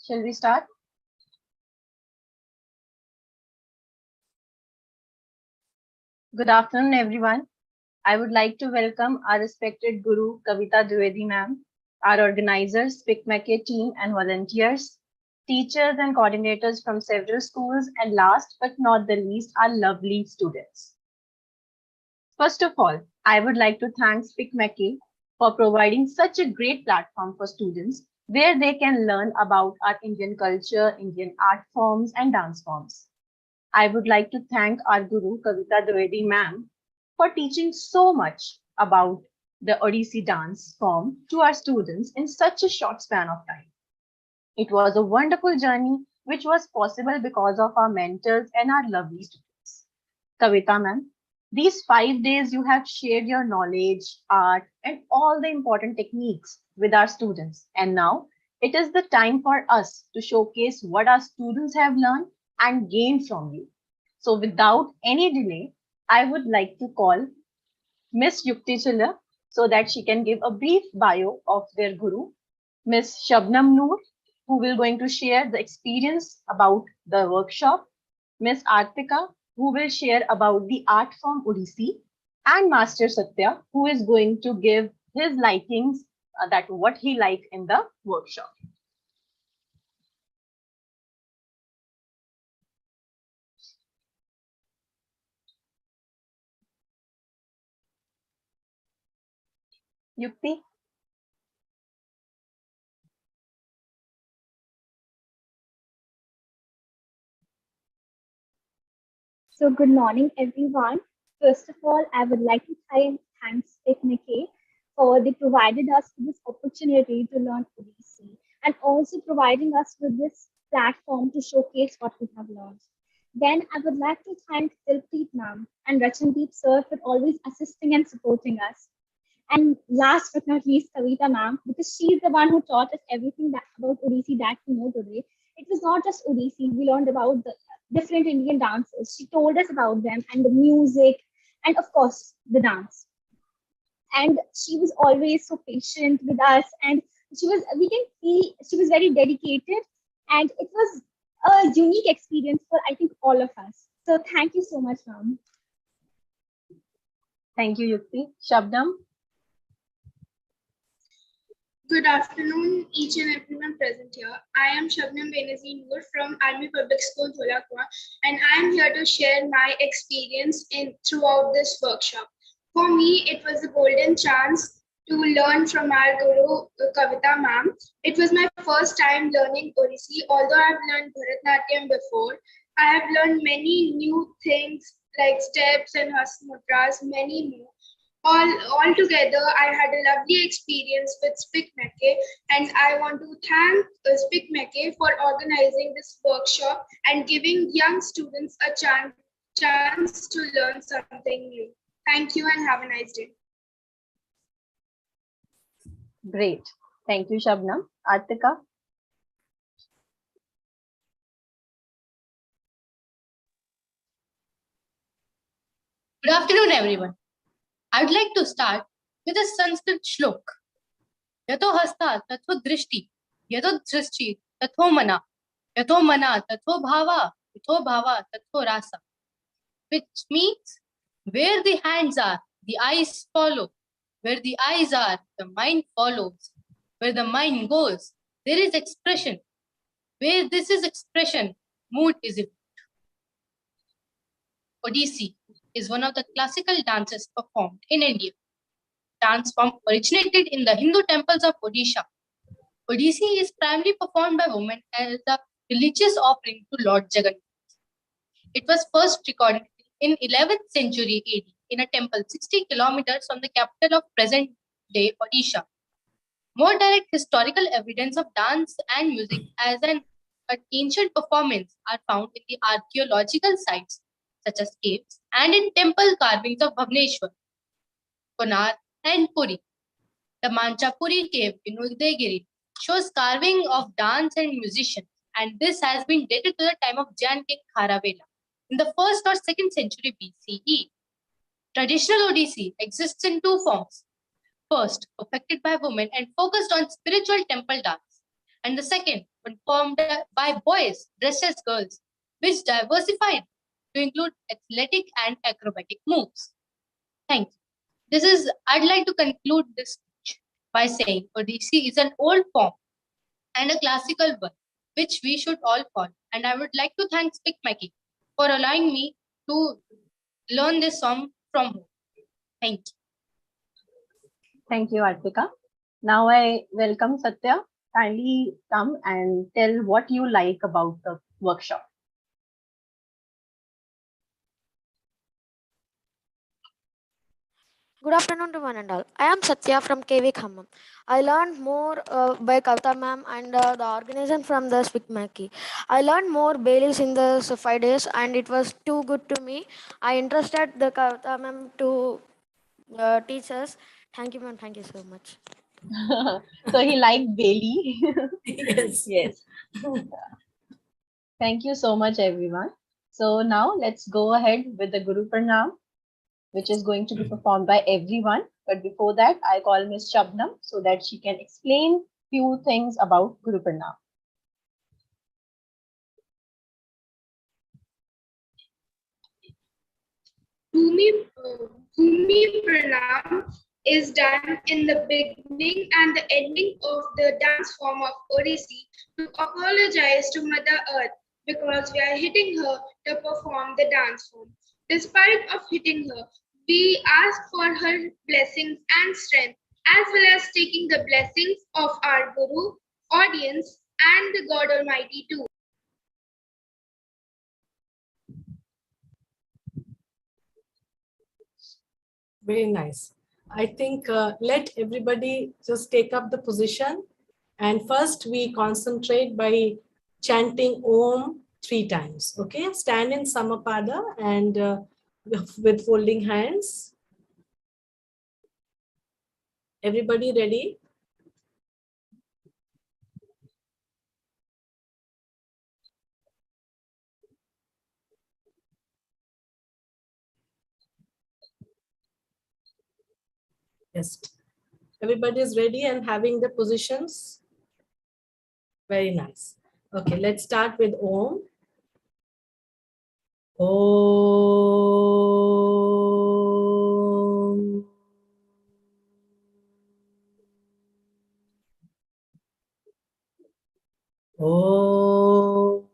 Shall we start? Good afternoon, everyone. I would like to welcome our respected Guru Kavita Dwibedi ma'am, our organizers, Spic Macay team and volunteers, teachers and coordinators from several schools, and last but not the least, our lovely students. First of all, I would like to thank Spic Macay for providing such a great platform for students where they can learn about our Indian culture, Indian art forms, and dance forms. I would like to thank our Guru Kavita Dwibedi ma'am for teaching so much about the Odissi dance form to our students in such a short span of time. It was a wonderful journey which was possible because of our mentors and our lovely students. Kavita ma'am, these 5 days you have shared your knowledge, art, and all the important techniques with our students. And now it is the time for us to showcase what our students have learned and gained from you. So without any delay, I would like to call Miss Yukti Chilla so that she can give a brief bio of their guru, Miss Shabnam Noor, who will going to share the experience about the workshop, Miss Artika, who will share about the art form Odissi, and Master Sathya, who is going to give his likings that what he liked in the workshop. Yukti? So good morning, everyone. First of all, I would like to thank Spic Macay for they provided us with this opportunity to learn Odissi and also providing us with this platform to showcase what we have learned. Then I would like to thank Dilpreet ma'am and Rachandeep sir for always assisting and supporting us. And last but not least, Kavita ma'am, because she's the one who taught us everything about Odissi that we know today. It was not just Odissi, we learned about the different Indian dances. She told us about them and the music, and of course, the dance. And she was always so patient with us, and we can see she was very dedicated, and it was a unique experience for, I think, all of us. So thank you so much, ma'am. Thank you, Yukti. Shabnam? Good afternoon, each and everyone present here. I am Shabnam Benazir Noor from Army Public School, Dholakwa, and I am here to share my experience throughout this workshop. For me, it was a golden chance to learn from our Guru Kavita ma'am. It was my first time learning Odissi. Although I've learned Bharatanatyam before, I have learned many new things like steps and hasmudras, many more. All together, I had a lovely experience with Spic Macay, and I want to thank Spic Macay for organizing this workshop and giving young students a chance to learn something new. Thank you and have a nice day. Great. Thank you, Shabnam. Artika? Good afternoon, everyone. I would like to start with a Sanskrit shlok. Yato hasta tatho drishti, yato drishti tatho mana tatho bhava tatho rasa. Which means where the hands are, the eyes follow. Where the eyes are, the mind follows. Where the mind goes, there is expression. Where this is expression, mood is it. Odissi is one of the classical dances performed in India. Dance form originated in the Hindu temples of Odisha. Odissi is primarily performed by women as a religious offering to Lord Jagannath. It was first recorded in 11th century AD in a temple 60 kilometers from the capital of present-day Odisha. More direct historical evidence of dance and music as an ancient performance are found in the archaeological sites such as caves and in temple carvings of Bhubaneswar, Konar, and Puri. The Manchapuri cave in Udayagiri shows carving of dance and musicians, and this has been dated to the time of Jan King Kharavela in the 1st or 2nd century BCE. Traditional Odissi exists in two forms. First, perfected by women and focused on spiritual temple dance, and the second, performed by boys dressed as girls, which diversified to include athletic and acrobatic moves. Thank you. I'd like to conclude this speech by saying Odissi is an old form and a classical one, which we should all follow. And I would like to thank Spic Macay for allowing me to learn this song from home. Thank you. Thank you, Arpika. Now I welcome Sathya. Kindly come and tell what you like about the workshop. Good afternoon to one and all. I am Sathya from KV Khammam. I learned more by Kavita ma'am and the organization from the Spic Macay. I learned more Baileys in the 5 days and it was too good to me. I interested the Kavita ma'am to teach us. Thank you ma'am. Thank you so much. So he liked Bailey. Yes. Yes. Thank you so much, everyone. So now let's go ahead with the Guru Pranam, which is going to be performed by everyone. But before that, I call Miss Shabnam so that she can explain few things about Guru Pranam. Bumi pranam is done in the beginning and the ending of the dance form of Odissi to apologize to Mother Earth because we are hitting her to perform the dance form. Despite of hitting her, we ask for her blessings and strength, as well as taking the blessings of our Guru, audience, and the God Almighty too. Very nice. I think let everybody just take up the position. And first we concentrate by chanting Om 3 times. Okay, stand in Samapada and with folding hands. Everybody ready? Yes. Everybody is ready and having the positions. Very nice. Okay, let's start with Om. Om. Om.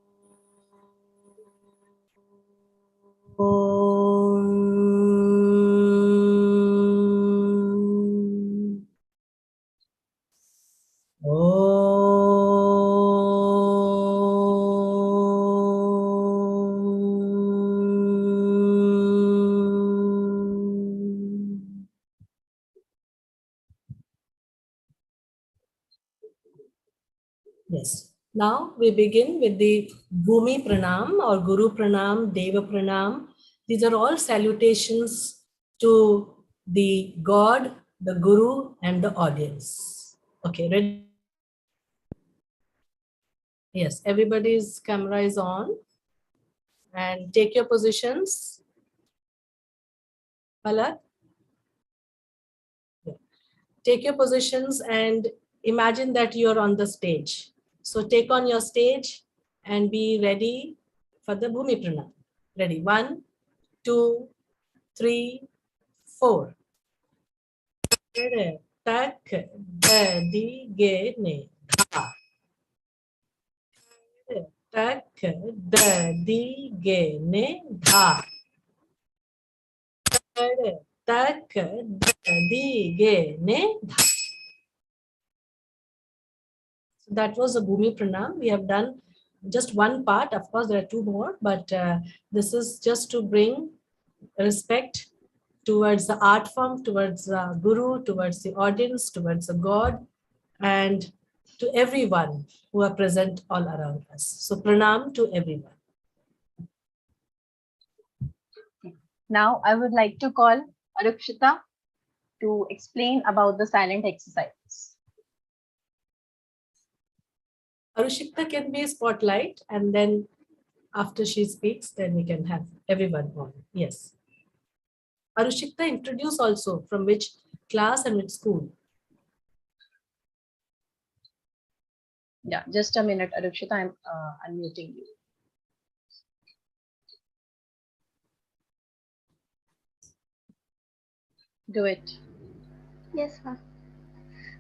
Om. Om. Yes. Now we begin with the Bumi Pranam or Guru Pranam, Deva Pranam. These are all salutations to the God, the Guru, and the audience. Okay, ready? Yes, everybody's camera is on. And take your positions. Palak. Take your positions and imagine that you're on the stage. So take on your stage and be ready for the Bhumi Pranam. Ready? 1, 2, 3, 4. Tak, da, di, ge, ne, dha. Tak, da, di, ge, ne, dha. Tak, da, di, ge, ne, dha. So that was a Bhumi Pranam. We have done just one part. Of course, there are 2 more, but this is just to bring respect towards the art form, towards the Guru, towards the audience, towards the God, and to everyone who are present all around us. So pranam to everyone. Now I would like to call Arukshita to explain about the silent exercises. Arushikta can be a spotlight, and then after she speaks, then we can have everyone on. Yes. Arushikta, introduce also from which class and which school. Yeah, just a minute, Arukshita. I'm unmuting you. Do it. Yes, ma'am.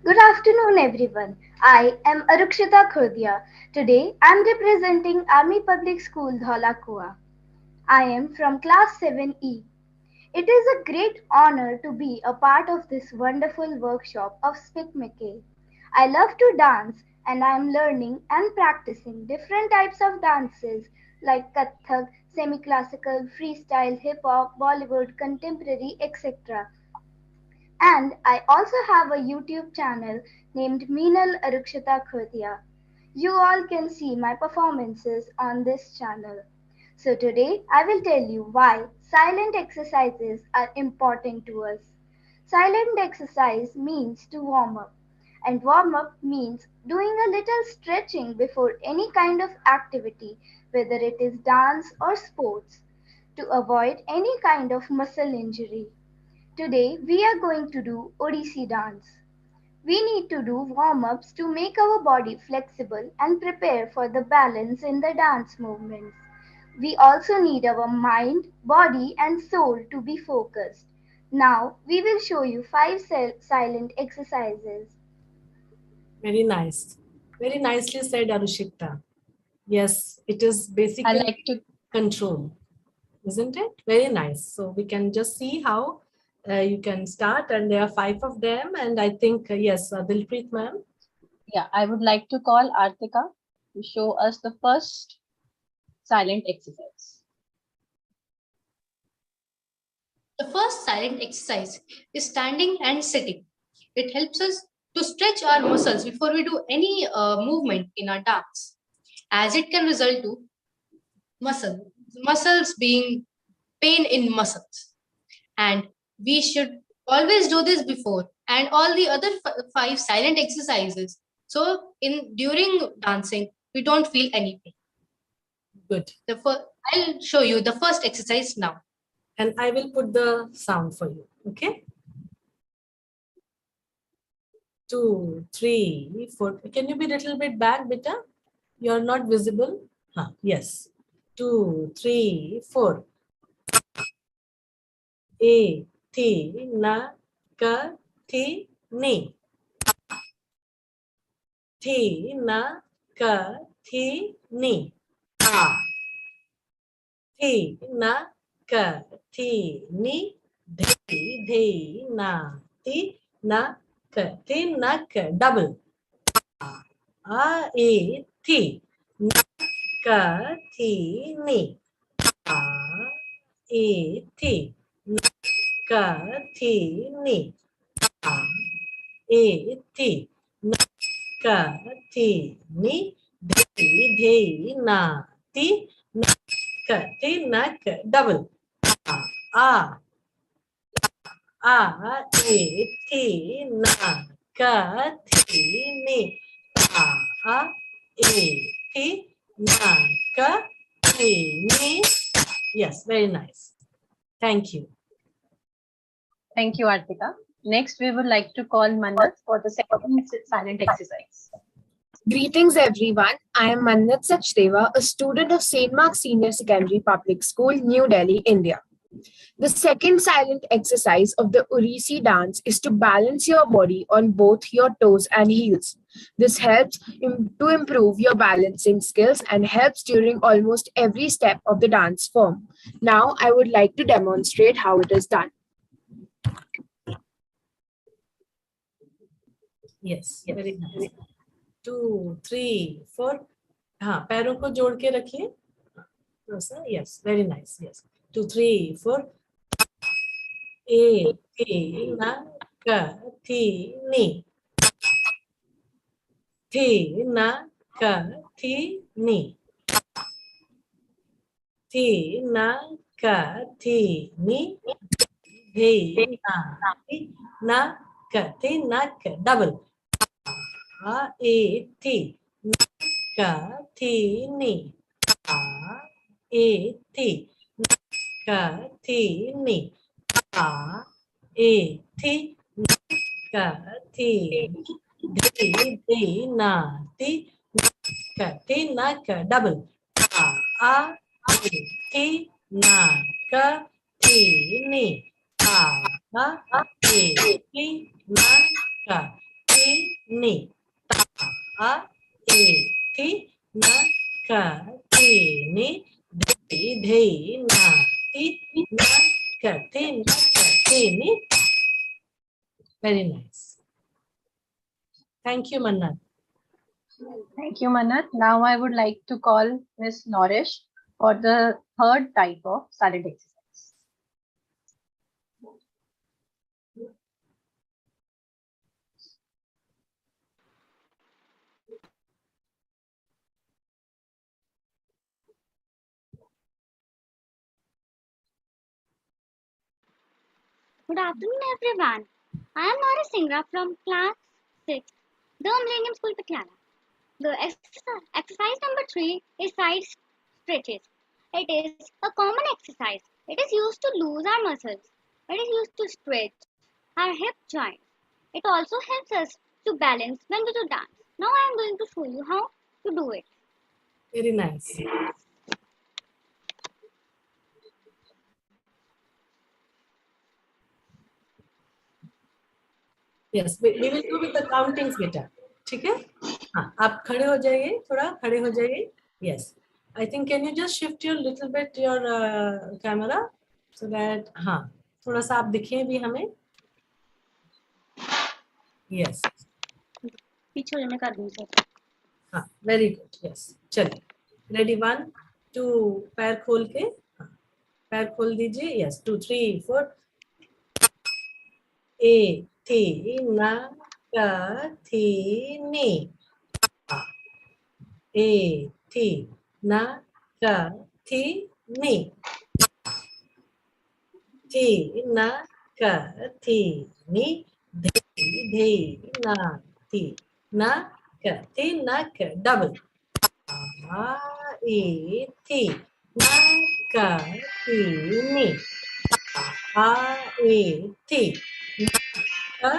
Good afternoon, everyone. I am Arukshita Khodia. Today, I am representing Army Public School, Dholakua. I am from Class 7E. It is a great honor to be a part of this wonderful workshop of Spic Macay. I love to dance and I am learning and practicing different types of dances like Kathak, semi-classical, freestyle, hip-hop, Bollywood, contemporary, etc. And I also have a YouTube channel named Meenal Arukshita Khodia. You all can see my performances on this channel. So today I will tell you why silent exercises are important to us. Silent exercise means to warm up, and warm up means doing a little stretching before any kind of activity, whether it is dance or sports, to avoid any kind of muscle injury. Today we are going to do Odissi dance. We need to do warm-ups to make our body flexible and prepare for the balance in the dance movements. We also need our mind, body and soul to be focused. Now we will show you 5 silent exercises. Very nice. Very nicely said, Arushita. Yes, it is I basically like to control, isn't it? Very nice. So we can just see how you can start, and there are 5 of them. And I think, yes, Dilpreet ma'am. I would like to call Artika to show us the first silent exercise. The first silent exercise is standing and sitting. It helps us to stretch our muscles before we do any movement in our dance, as it can result to muscles being pain in muscles. And we should always do this before and all the other 5 silent exercises. So in during dancing, we don't feel any pain. Good. I'll show you the first exercise now. And I will put the sound for you. Okay. 2, 3, 4. Can you be a little bit back, beta? You're not visible. Yes. 2, 3, 4. A, T, na, ka, thi, ni. Thi, na, ka, thi, ni. A. Thi, na, ka, thi, ni. Thi, na, ti, na, ka, thi, na, ka. Double. A, E, thi. Na, ka, thi, ni. A, E, thi. Na, ka, thi, ni. A, E, thi. Na, ka, thi, ni. Thi, na, ti. Na, ka, thi, na, ka. Double. A, E, thi, na, ka, thi, ni. A, E, thi, na, ka, thi, ni. Yes, very nice. Thank you. Thank you, Artika. Next, we would like to call Mannat for the second silent exercise. Greetings everyone, I am Mannat Sachdeva, a student of St. Mark's Senior Secondary Public School, New Delhi, India. The second silent exercise of the Odissi dance is to balance your body on both your toes and heels. This helps to improve your balancing skills and helps during almost every step of the dance form. Now I would like to demonstrate how it is done. Yes, very nice. 2, 3, 4. हाँ, पैरों को जोड़ के रखिए. Yes, very nice. Yes. 2, 3, 4. A, T, na, ka, thi, ni. Thi, na, ka, thi, ni. Thi, na, ka, thi, ni. Thi, na, thi, na, ka, thi, na, ka. Double. A, E, thi. Na, ka, thi, ni. A, E, thi. Na, ka, thi, ni. A, E, thi. Na, ka, thi, ni. Thi, na, ti. Thi na ka double. A thi na ka thi ni. A thi na ka thi ni. A thi na ka thi ni. Thi na thi na ka thi ni. Very nice. Thank you, Manat. Thank you, Manat. Now I would like to call Miss Nourish for the third type of silent exercise. Good afternoon, everyone. I am Nora Singra from class 6, the Millennium School, Patiala. The exercise number 3 is side stretches. It is a common exercise. It is used to lose our muscles. It is used to stretch our hip joints. It also helps us to balance when we do dance. Now I am going to show you how to do it. Very nice. Yes, we will do with the countings beta. ठीक है? हाँ, आप खड़े हो जाइए, थोड़ा खड़े हो जाइए. Yes. I think can you just shift your little bit your camera so that हाँ, थोड़ा सा आप दिखें भी हमें. Yes. पीछे मैं कर दूँ सर. हाँ, very good. Yes. चलिए. Ready 1, 2 पैर खोल के. पैर खोल दीजिए. Yes. 2, 3, 4. A thi na ka thi ni. A thi na ka thi ni. Thi na ka thi ni. Thi na thi na ka thi na ka double. A thi na ka thi ni. A thi na ka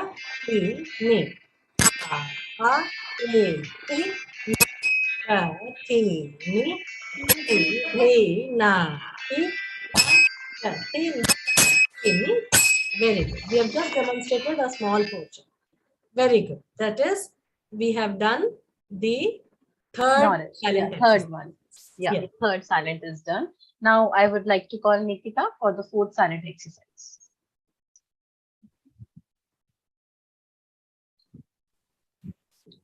thi ni. A thi na thi ni. Thi na thi na thi ni. Very good. We have just demonstrated a small portion. Very good. That is, we have done the third Nourish, silent yeah, exercise. third one. Yeah, Yeah. the third silent is done. Now I would like to call Nikita for the fourth silent exercise.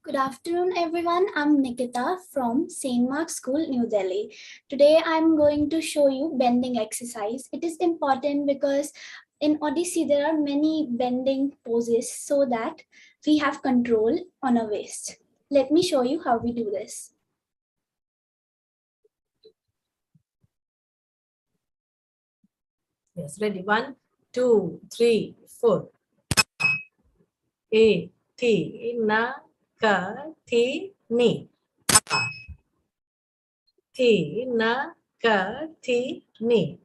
Good afternoon, everyone. I'm Nikita from St. Mark's School, New Delhi. Today, I'm going to show you bending exercise. It is important because in Odissi, there are many bending poses so that we have control on our waist. Let me show you how we do this. Yes, ready. 1, 2, 3, 4. A, thi, na, ka, thi, ni. Thi, na, ka, thi, ni.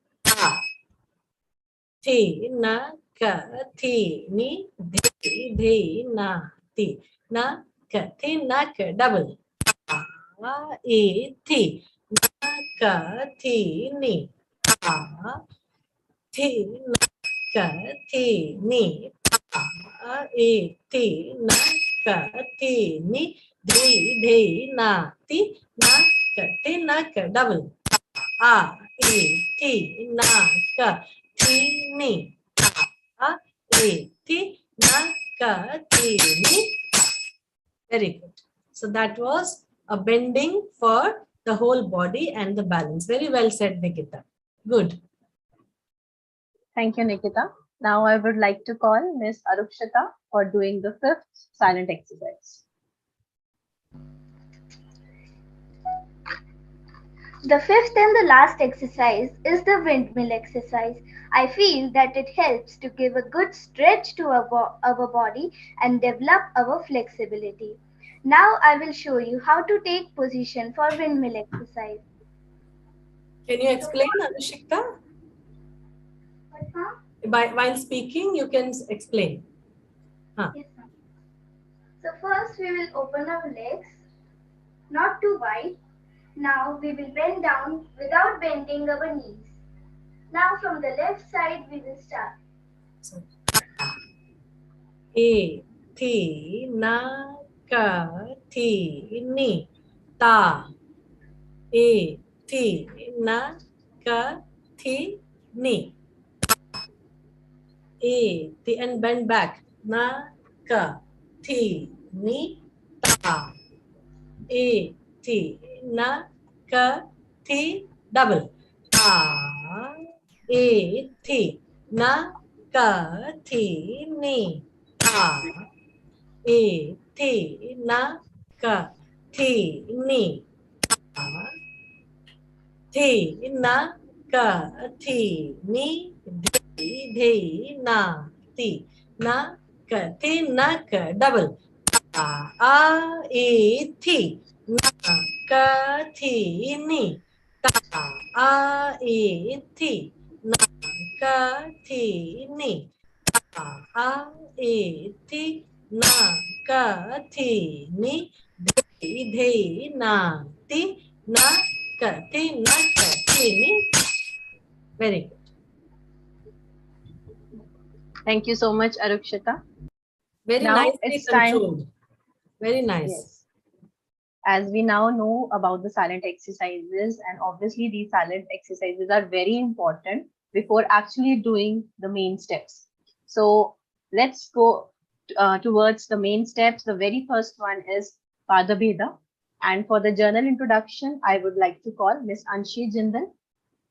Thi, na, ka, thi, ni. Thi, na, thi, na, ka, thi, na, ka, double. A, thi, na, ka, thi, ni. Thi, na, ka, thi, ni. A, thi, na, ka, thi, ni. Thi, na, thi, na, ka, thi, na, ka, double. A, thi, na, ka, thi, ni. A, thi, na, ka, thi, ni. Very good. So that was a bending for the whole body and the balance. Very well said, Nikita. Good. Thank you, Nikita. Now I would like to call Miss Arukshita for doing the fifth silent exercise. The fifth and the last exercise is the windmill exercise. I feel that it helps to give a good stretch to our body and develop our flexibility. Now I will show you how to take position for windmill exercise. Can you explain, Anushika? While speaking, you can explain. Yes, ma'am. So first we will open our legs not too wide. Now we will bend down without bending our knees. Now from the left side we will start. A, thi, na, ka, thi, ni, ta. A, thi, na, ka, thi, ni. A, thi, and bend back. Na, ka, thi, ni, ta. A, thi, na, ka, thi, double. Ta. A, thi, na, ka, thi, ni. Ta. A, thi, na, ka, thi, ni. Ta. Thi, na, ka, thi, ni, thi, na, ti, na, ka, double. A, E, thi, na, ka, thi, ni. Ta, A, E, thi, na, ka, thi, ni. Ta, A, E, thi, na, ka, thi, ni. Thi, na, ti, na, ka, ti, na, ka, ti, ni. Very good. Thank you so much, Arukshita. Very Now nicely it's time. controlled. Very nice. Yes. As we now know about the silent exercises, and obviously these silent exercises are very important before actually doing the main steps. So let's go towards the main steps. The very first one is Padabheda. And for the journal introduction, I would like to call Miss Anshi Jindal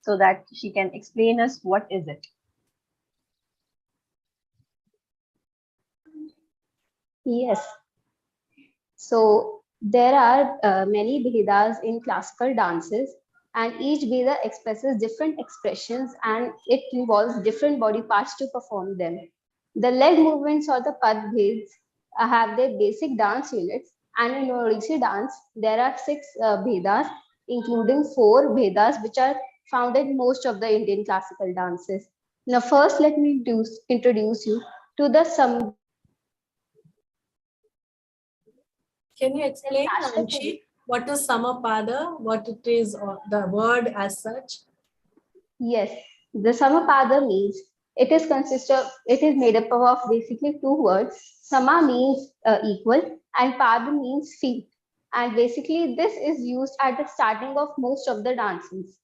so that she can explain us what is it. Yes. So there are many Vedas in classical dances, and each Veda expresses different expressions and it involves different body parts to perform them. The leg movements or the Pad Bheds have their basic dance units, and in Odissi dance, there are six Vedas, including four Vedas, which are found in most of the Indian classical dances. Now, first, let me introduce you to the Can you explain, Anshi, what is Samapada, what it is, or the word as such? Yes, the Samapada means it is made up of basically two words. Sama means equal and Pada means feet. And basically this is used at the starting of most of the dances.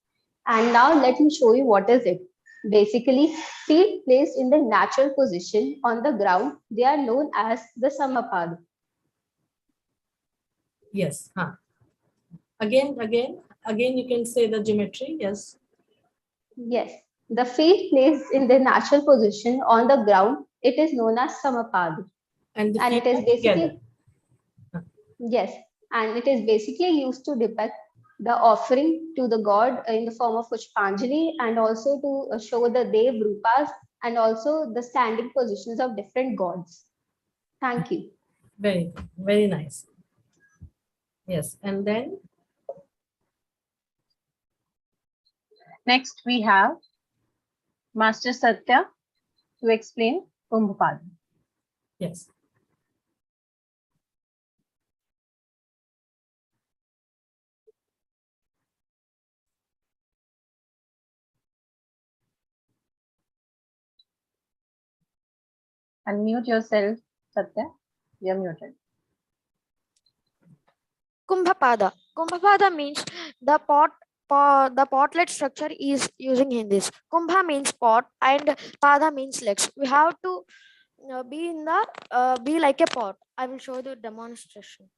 And now let me show you what is it. Basically, feet placed in the natural position on the ground, they are known as the Samapada. Yes. Huh. Again, you can say the geometry. Yes. Yes, the feet placed in the natural position on the ground, it is known as Samapada. And it is basically together. Yes, and it is basically used to depict the offering to the god in the form of Pushpanjali, and also to show the Dev Rupas and also the standing positions of different gods. Thank you. Very, very nice. Yes, and then? Next, we have Master Sathya to explain Kumbhapada. Yes. Unmute yourself, Sathya. You're muted. Kumbhapada. Kumbhapada means the the potlet structure is using Hindis. Kumbha means pot and pada means legs. We have to be like a pot. I will show the demonstration.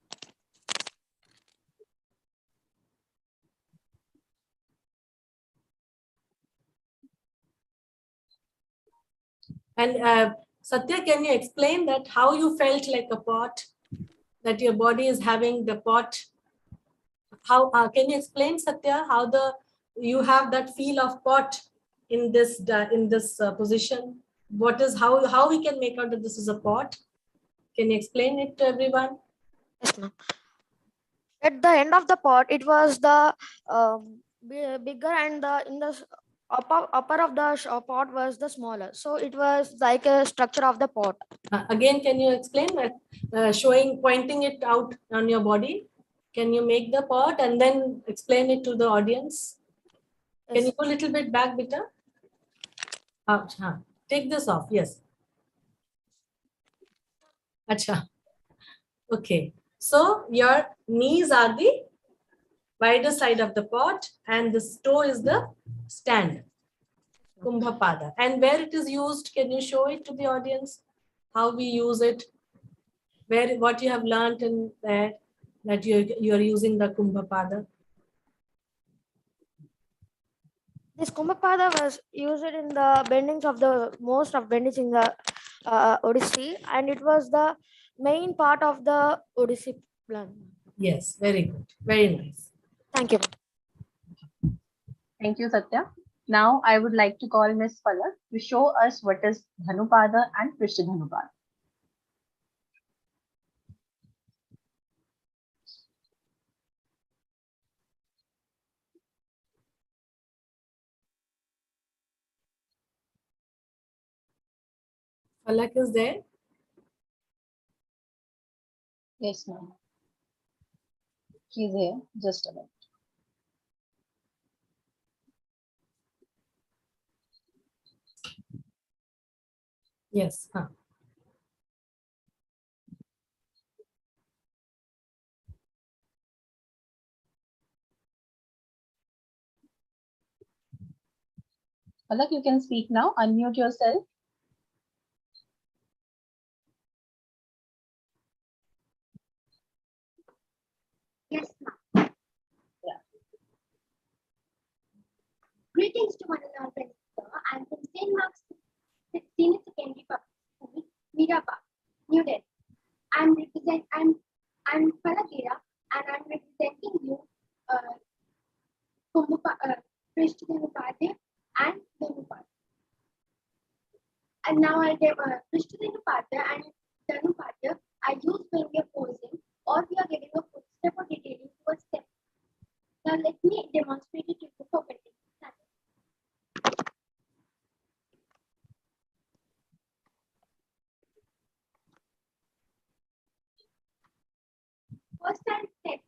And Satya, can you explain that how you felt like a pot, that your body is having the pot? How can you explain, Satya, how you have that feel of pot in this position? What is how we can make out that this is a pot? Can you explain it to everyone? Yes, ma'am. At the end of the pot, it was the bigger, and in the upper of the pot was the smaller. So it was like a structure of the pot. Again, can you explain that, pointing it out on your body? Can you make the pot and then explain it to the audience? Can Yes. you go a little bit back, Bita? Take this off. Yes. Acha. Okay. So your knees are the wider side of the pot and the toe is the stand. Kumbhapada. And where it is used, can you show it to the audience? How we use it? Where what you have learned in there that you are using the Kumbhapada? This Kumbhapada was used in the bendings of the most of bendings in the Odissi, and it was the main part of the Odissi plan. Yes, very good. Very nice. Thank you. Thank you, Satya. Now I would like to call Miss Palak to show us what is Dhanupada and Prishtadhanupada. Falak is there? Yes, ma'am. She's here. Just a minute. Yes. Palak, you can speak now. Unmute yourself. Yes, ma'am. Yeah. Greetings to one and all present here. I'm from St. Mark's Senior Secondary Public School, Mirabad, New Delhi. I'm Falakira and I'm representing you Prishtadhanupada and Dhanupada. And now I give Prishtadhanupada and Dhanupada are used when we are posing or we are giving a footstep or detailing to a step. Now let me demonstrate it to you for bending. First and step.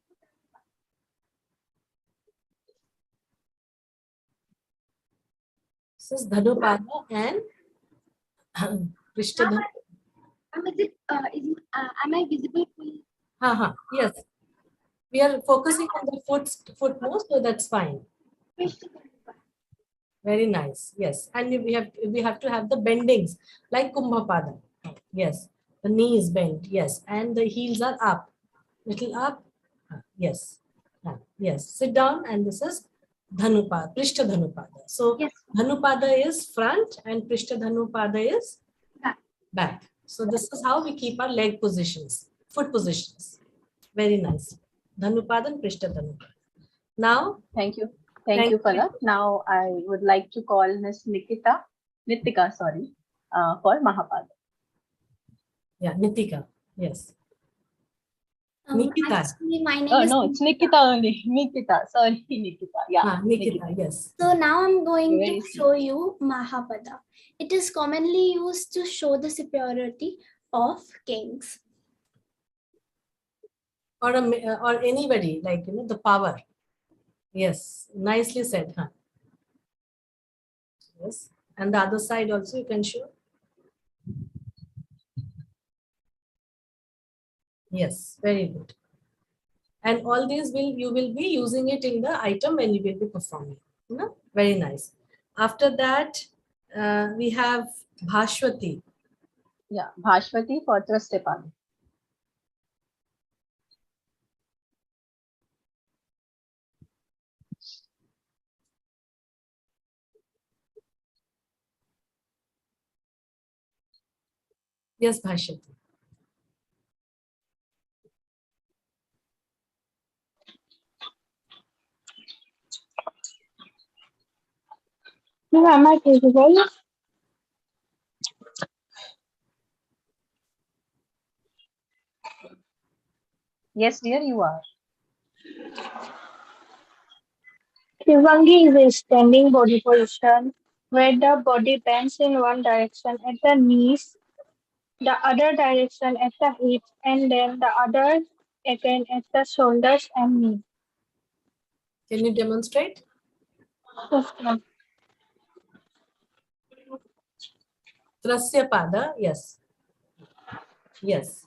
This is Dhanupada and Prishtadhanupada. Am I visible? Yes. We are focusing on the foot most, so that's fine. Very nice. Yes. And we have to have the bendings like Kumbhapada. Yes. The knee is bent. Yes. And the heels are up. Little up. Yes. Yes. Sit down and this is Dhanupada, Prishtadhanupada. So Yes. Dhanupada is front and Prishtadhanupada is back. So this is how we keep our leg positions, foot positions. Very nice. Dhanupada and Prishtadhanupada. Now, Thank you. Thank you, Palak. Now I would like to call Miss Nitika, for Mahapada. Yeah, Nitika. Yes. Nikita. Actually, my name Oh, is no, it's Nikita only. Nikita. Sorry, Nikita. Yeah. Nikita, yes. So now I'm going Very to show you Mahapada. It is commonly used to show the superiority of kings. Or anybody, like, the power. Yes, nicely said. Yes. And the other side also you can show. Yes, very good. And all these you will be using it in the item when you will be performing. Very nice. After that, we have Bhashwati. Yeah, Bhashwati for Trastepada. Yes, Bhashwati. Am I visible? Yes, dear, you are. Shivangi is a standing body position where the body bends in one direction at the knees, the other direction at the hips, and then the other again at the shoulders and knee. Can you demonstrate? Yes, ma'am. Trasya pada, yes. Yes.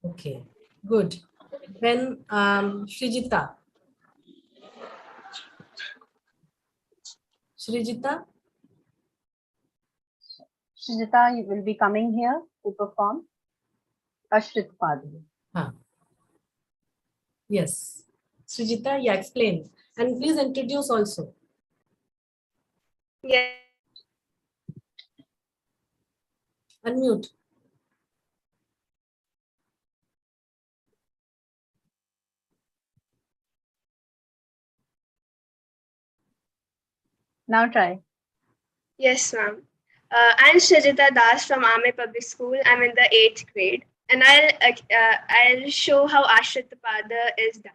Okay, good. Then Srijita. Srijita? Srijita, you will be coming here to perform Ashrit Padma. Huh. Yes. Srijita, yeah, explain. And please introduce also. Yes. Unmute. Now try. Yes, ma'am. I'm Srijita Das from Ame Public School. I'm in the 8th grade, and I'll show how Ashritapada is done.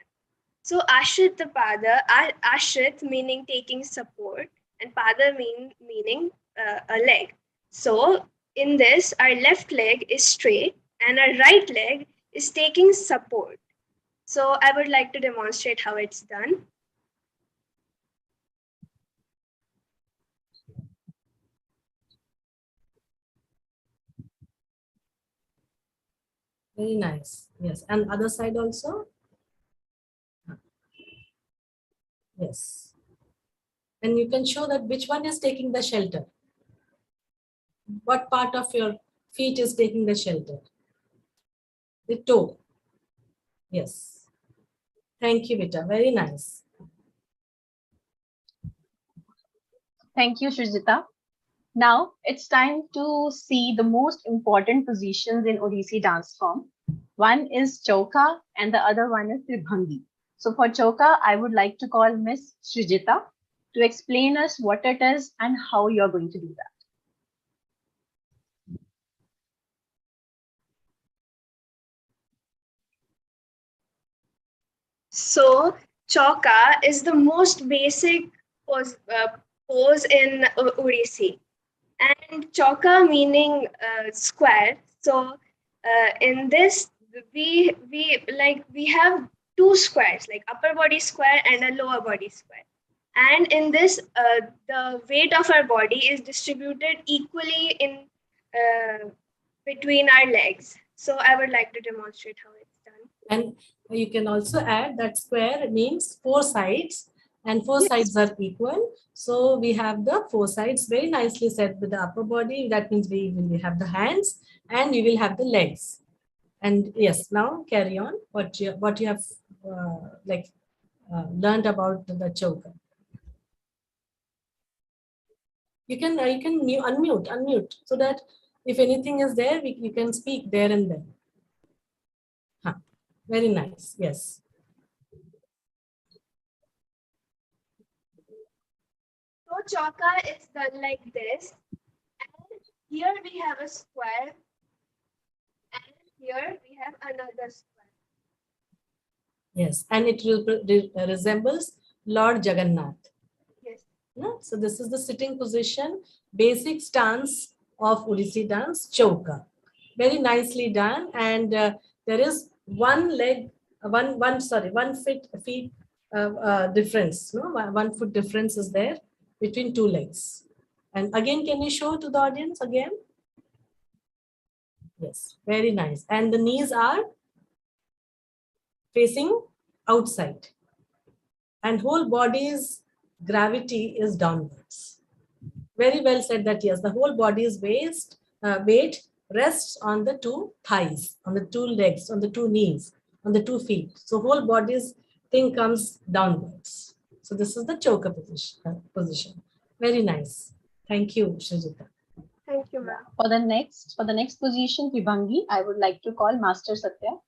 So Ashritapada, Ashrit meaning taking support, and Pada meaning a leg. So in this, our left leg is straight, and our right leg is taking support. So I would like to demonstrate how it's done. Very nice. Yes. And other side also? Yes. And you can show that which one is taking the shelter. What part of your feet is taking the shelter? The toe. Yes. Thank you, Vita. Very nice. Thank you, Srijita. Now it's time to see the most important positions in Odissi dance form. One is Chauka and the other one is Tribhangi. So for Chauka, I would like to call Miss Srijita to explain us what it is and how you're going to do that. So Chauka is the most basic pose in Odissi, and Chauka meaning square. So in this, we have two squares, like upper body square and a lower body square. And in this, the weight of our body is distributed equally in between our legs. So I would like to demonstrate how it's done. And you can also add that square means four sides, and four sides are equal. So we have the four sides very nicely set with the upper body. That means we will have the hands and we will have the legs. And yes, now carry on what you have learned about the choker. You can unmute so that if anything is there, you can speak there and then. Huh. Very nice. Yes. So Chauka is done like this, and here we have a square, and here we have another square. Yes, and it resembles Lord Jagannath. Yes. No? So this is the sitting position, basic stance of Odissi dance, Chauka. Very nicely done, and there is one leg, one feet difference. No, 1 foot difference is there between two legs. And again, can you show to the audience again? Yes, very nice. And the knees are facing outside, and whole body's gravity is downwards. Very well said that yes, the whole body's weight rests on the two thighs, on the two legs, on the two knees, on the 2 feet. So whole body's thing comes downwards. So this is the choker position. Very nice. Thank you, Srijita. Thank you, ma'am. For the next position, Tribhangi, I would like to call Master Sathya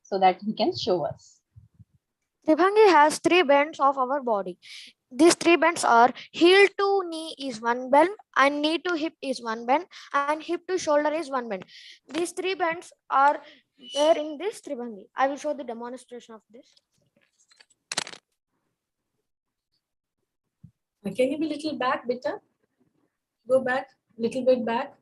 so that he can show us. Tribhangi has 3 bends of our body. These 3 bends are heel to knee is 1 bend, and knee to hip is 1 bend, and hip to shoulder is 1 bend. These 3 bends are there in this Tribhangi. I will show the demonstration of this. Can you be a little back, Bita? Go back, little bit back.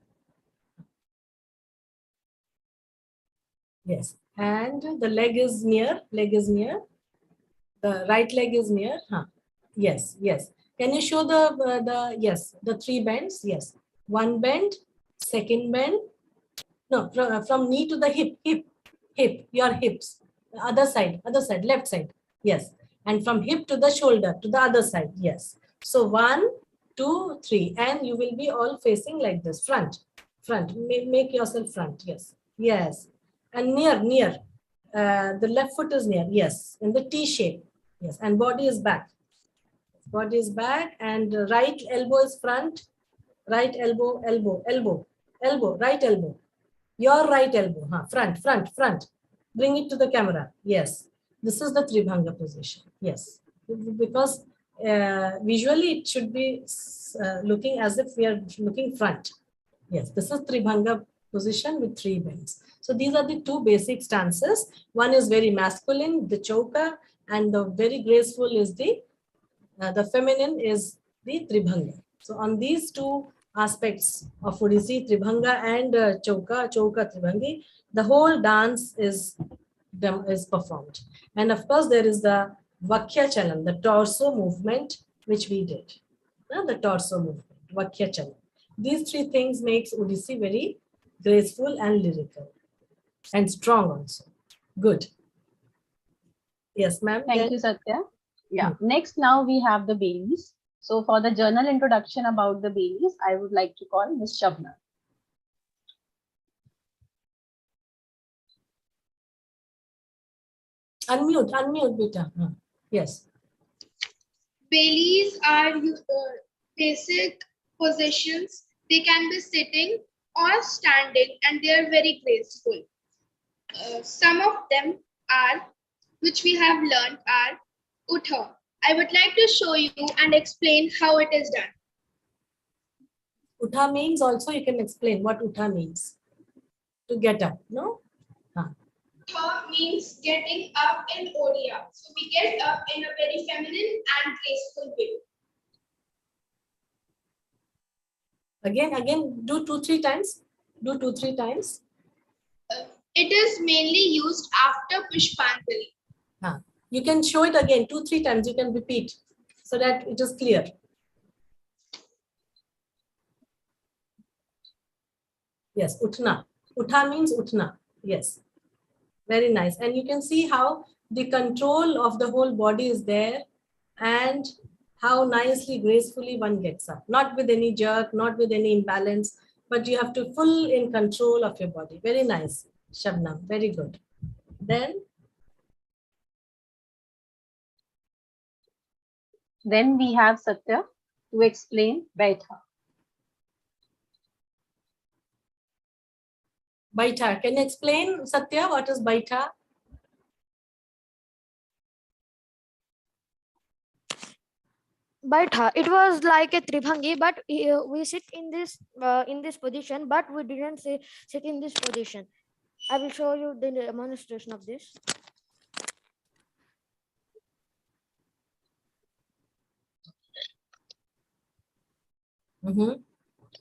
Yes. And the leg is near. The right leg is near. Huh. Yes, yes. Can you show yes, the 3 bends? Yes. One bend, second bend. No, from knee to the hip, your hips. Other side, left side. Yes. And from hip to the shoulder, to the other side. Yes. So 1, 2, 3. And you will be all facing like this. Front. Make yourself front. Yes. Yes. And near. The left foot is near. Yes. In the T shape. Yes. And body is back. Body is back. And right elbow is front. Right elbow, right elbow. Your right elbow, front. Bring it to the camera. Yes. This is the Tribhanga position. Yes. Because visually it should be looking as if we are looking front. Yes. This is Tribhanga position with 3 bends. So these are the 2 basic stances. One is very masculine, the Chauka, and the very graceful is the feminine is the Tribhanga. So on these 2 aspects of Odissi, Tribhanga and Chauka Tribhangi, the whole dance is performed. And of course, there is the Vakya Chalan, the torso movement, which we did. The torso movement, Vakya Chalan. These 3 things makes Odissi very graceful and lyrical and strong also. Good. Yes, ma'am. Thank you, Satya. Yeah. Next, now we have the Baileys. So for the journal introduction about the Baileys, I would like to call Ms. Shabna. Unmute, beta. Yes. Baileys are basic positions. They can be sitting or standing, and they are very graceful. Some of them are, which we have learned, are Utha. I would like to show you and explain how it is done. Utha means also you can explain what Utha means. To get up, no? Utha means getting up in Odia. So we get up in a very feminine and graceful way. Again, do 2-3 times. Do 2-3 times. It is mainly used after Pushpanjali. You can show it again 2-3 times. You can repeat so that it is clear. Yes, Utna. Utha means Utna. Yes. Very nice. And you can see how the control of the whole body is there and how nicely, gracefully one gets up. Not with any jerk, not with any imbalance, but you have to full in control of your body. Very nice, Shabnam. Very good. Then we have Sathya to explain Baitha. Baitha. Can you explain, Satya, what is Baitha? Baitha. It was like a Tribhangi, but we sit in this position, but we didn't sit in this position. I will show you the demonstration of this.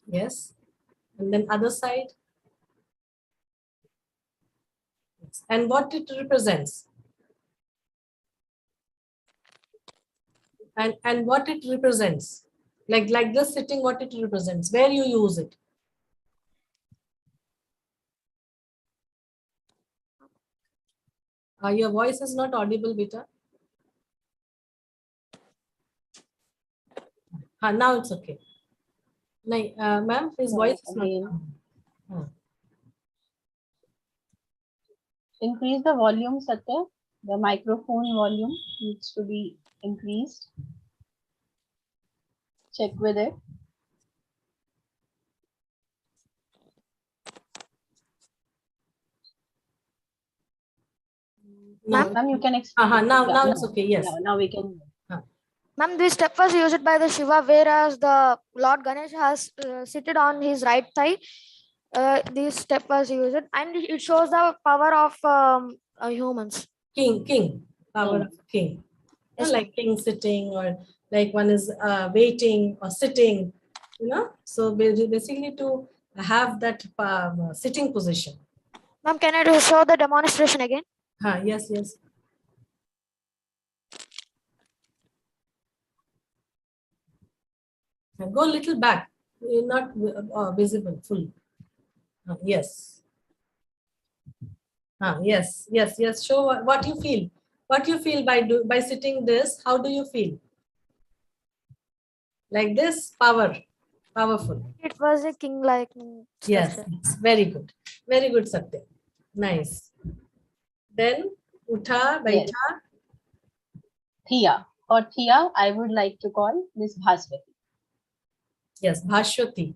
Yes. And then other side. Yes. And what it represents. And what it represents. Like this sitting, what it represents. Where you use it. Your voice is not audible, beta. Now it's okay. Ma'am, his voice is not. Increase the volume, Satya. The microphone volume needs to be increased. Check with it. Ma'am, you can explain. Now it's okay. Yes. Now we can. Ma'am, this step was used by the Shiva, whereas the Lord Ganesh has seated on his right thigh. This step was used, and it shows the power of humans. King, power of king. Yes. Like king sitting, or like one is waiting or sitting, So basically to have that sitting position. Ma'am, can I show the demonstration again? Yes, yes. Go a little back. Not visible, full. Yes. Yes, yes, yes. Show what you feel. What you feel by sitting this. How do you feel? Like this, powerful. It was a king-like Yes, structure. yes, very good. Very good, Sathya. Nice. Then, Utha, Yes. Baitha. Thea. For Thea, I would like to call Miss Bhaswati. Yes, Bhashwati.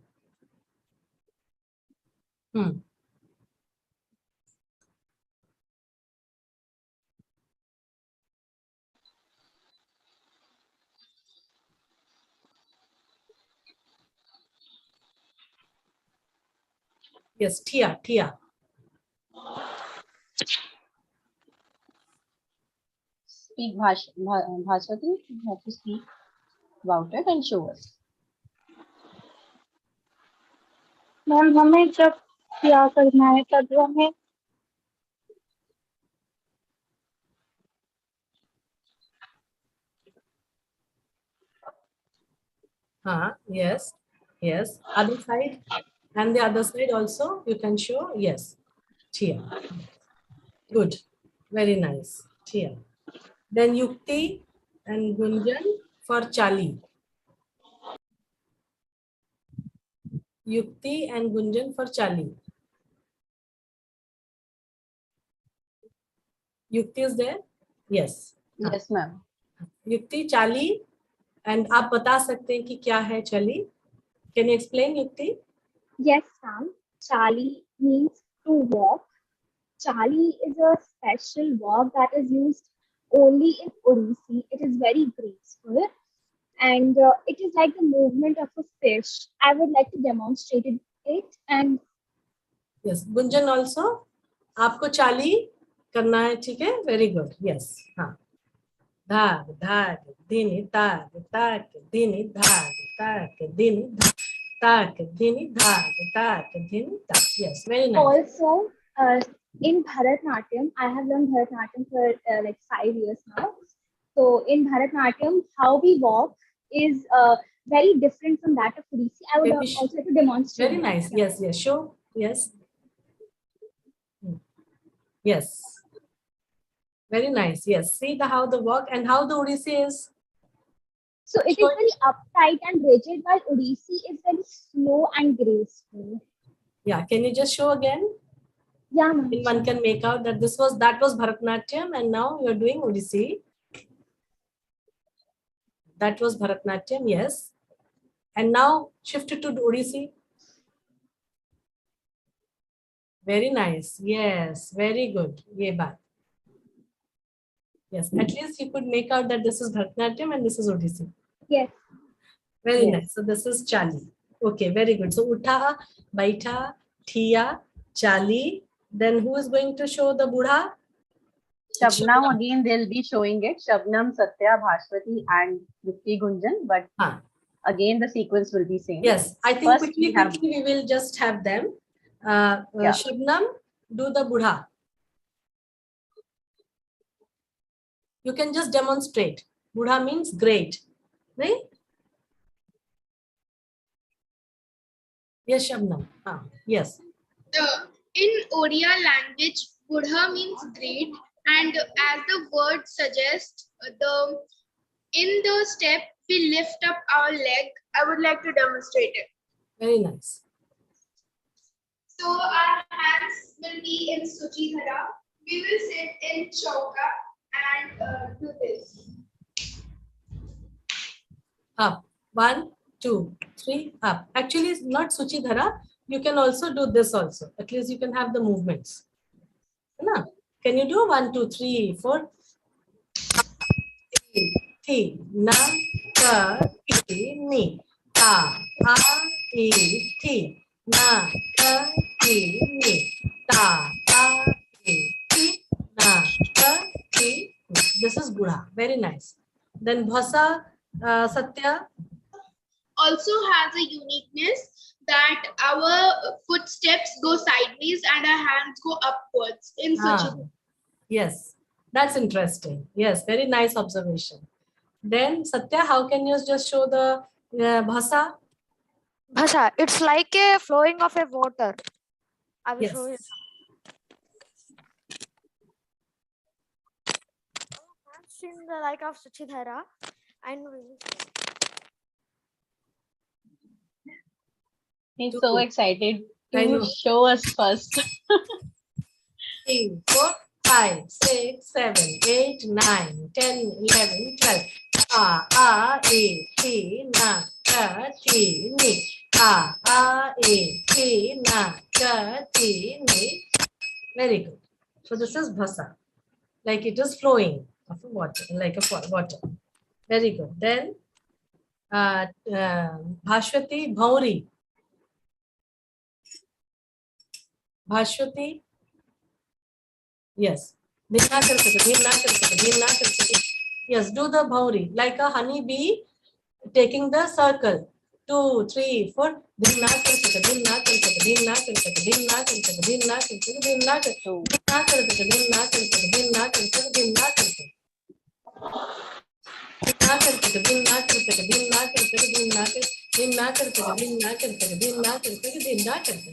Yes, Tia. Speak Bhaswati. You have to speak about it and show us. Ma'am हमें जब क्या करना है तब हमें Yes, yes. Other side and the other side also you can show. Yes, Tia. Good. Very nice. Tia. Then Yukti and Gunjan for Chali. Yukti and Gunjan for Chali. Yukti is there? Yes. Yes, ma'am. युक्ति चाली and आप बता सकते हैं कि क्या है चली? कैन यू एक्सप्लेन युक्ति? Yes, Sam. Chali means to walk. Chali is a special walk that is used only in Odissi. It is very graceful and it is like the movement of a fish. I would like to demonstrate it and yes, Gunjan also आपको चाली करना है, ठीक है? Very good. Yes. हाँ, धाग धाग दिनी ताग ताक दिनी धाग ताक दिनी ताक दिनी धाग ताक दिनी ताक. Yes, very nice. also in Bharatnatyam, I have learned Bharatnatyam for like 5 years now. So in Bharatnatyam, how we walk is very different from that of Odissi. I would also like to demonstrate. Very nice. Yes, yes. Show. Yes. Yes. Very nice. Yes. See how the walk and how the Odissi is. So it is very uptight and rigid, while Odissi is very slow and graceful. Yeah. Can you just show again? Yeah. One can make out that that was Bharatnatyam and now you are doing Odissi. That was Bharatnatyam. Yes. And now shifted to Odissi. Very nice. Yes. Very good. Ye baat. Yes, at least you could make out that this is Bharatanatyam and this is Odissi. Yes. Very nice. So this is Chali. Okay, very good. So Utha, Baitha, Thia, Chali. Then who is going to show the Budha? Shabnam, again they'll be showing it. Shabnam, Sathya, Bhaswati and Yukti Gunjan. But again the sequence will be same. Yes, I think First, quickly we will just have them. Shabnam, do the Budha. You can just demonstrate. Budha means great, right? Yes, Shabnam. Yes. In Odia language, Budha means great, and as the word suggests, in the step we lift up our leg. I would like to demonstrate it. Very nice. So our hands will be in Suchidhara. We will sit in Chauka and do this. Up. 1, 2, 3, up. Actually, it's not Suchidhara. You can also do this also. At least you can have the movements. Can you do 1, 2, 3, 4? Ti, na, ka, ti, ni. Ta, a, i, ti. Na, ka, ti, ni. Ta, a, i, ti. Na, ka, ti, ni. This is Budha. Very nice. Then Bhasa, Sathya. also has a uniqueness that our footsteps go sideways and our hands go upwards in such a way. Yes, that's interesting. Yes, very nice observation. Then, Satya, how can you just show the bhasa? Bhasha, it's like a flowing of a water. I will show you. Yes. Hands in the like of Suchidhara and we will He's so excited I to know. show us first. 3, 4, 5, 6, 7, 8, 9, 10, 11, 12. A, E, T, Na, Ka, Ti, Ni. A, E, T, Na, Ka, Ti, Ni. Very good. So this is bhasa. Like it is flowing of water, like a water. Very good. Then Bhashwati Bhauri. Bhashwati. Yes. Yes, do the bhauri like a honey bee taking the circle. 2, 3, 4.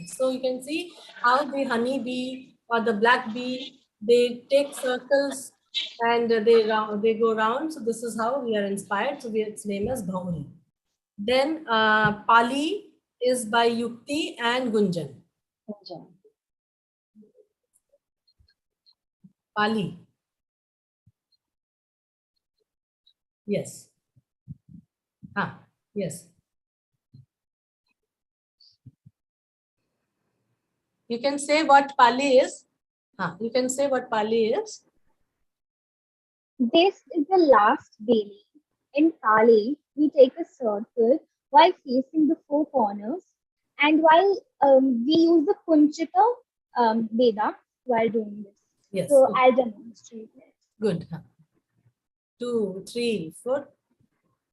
So you can see how the honey bee or the black bee, they take circles and they go round. So this is how we are inspired. So its name is Bhauri. Then Pali is by Yukti and Gunjan. Pali. Yes. Yes. You can say what Pali is. You can say what Pali is. This is the last Bailey. In Pali, we take a circle while facing the four corners, and while we use the Kunchita Veda while doing this. Yes. So Good. I'll demonstrate it. Good. 2, 3, 4.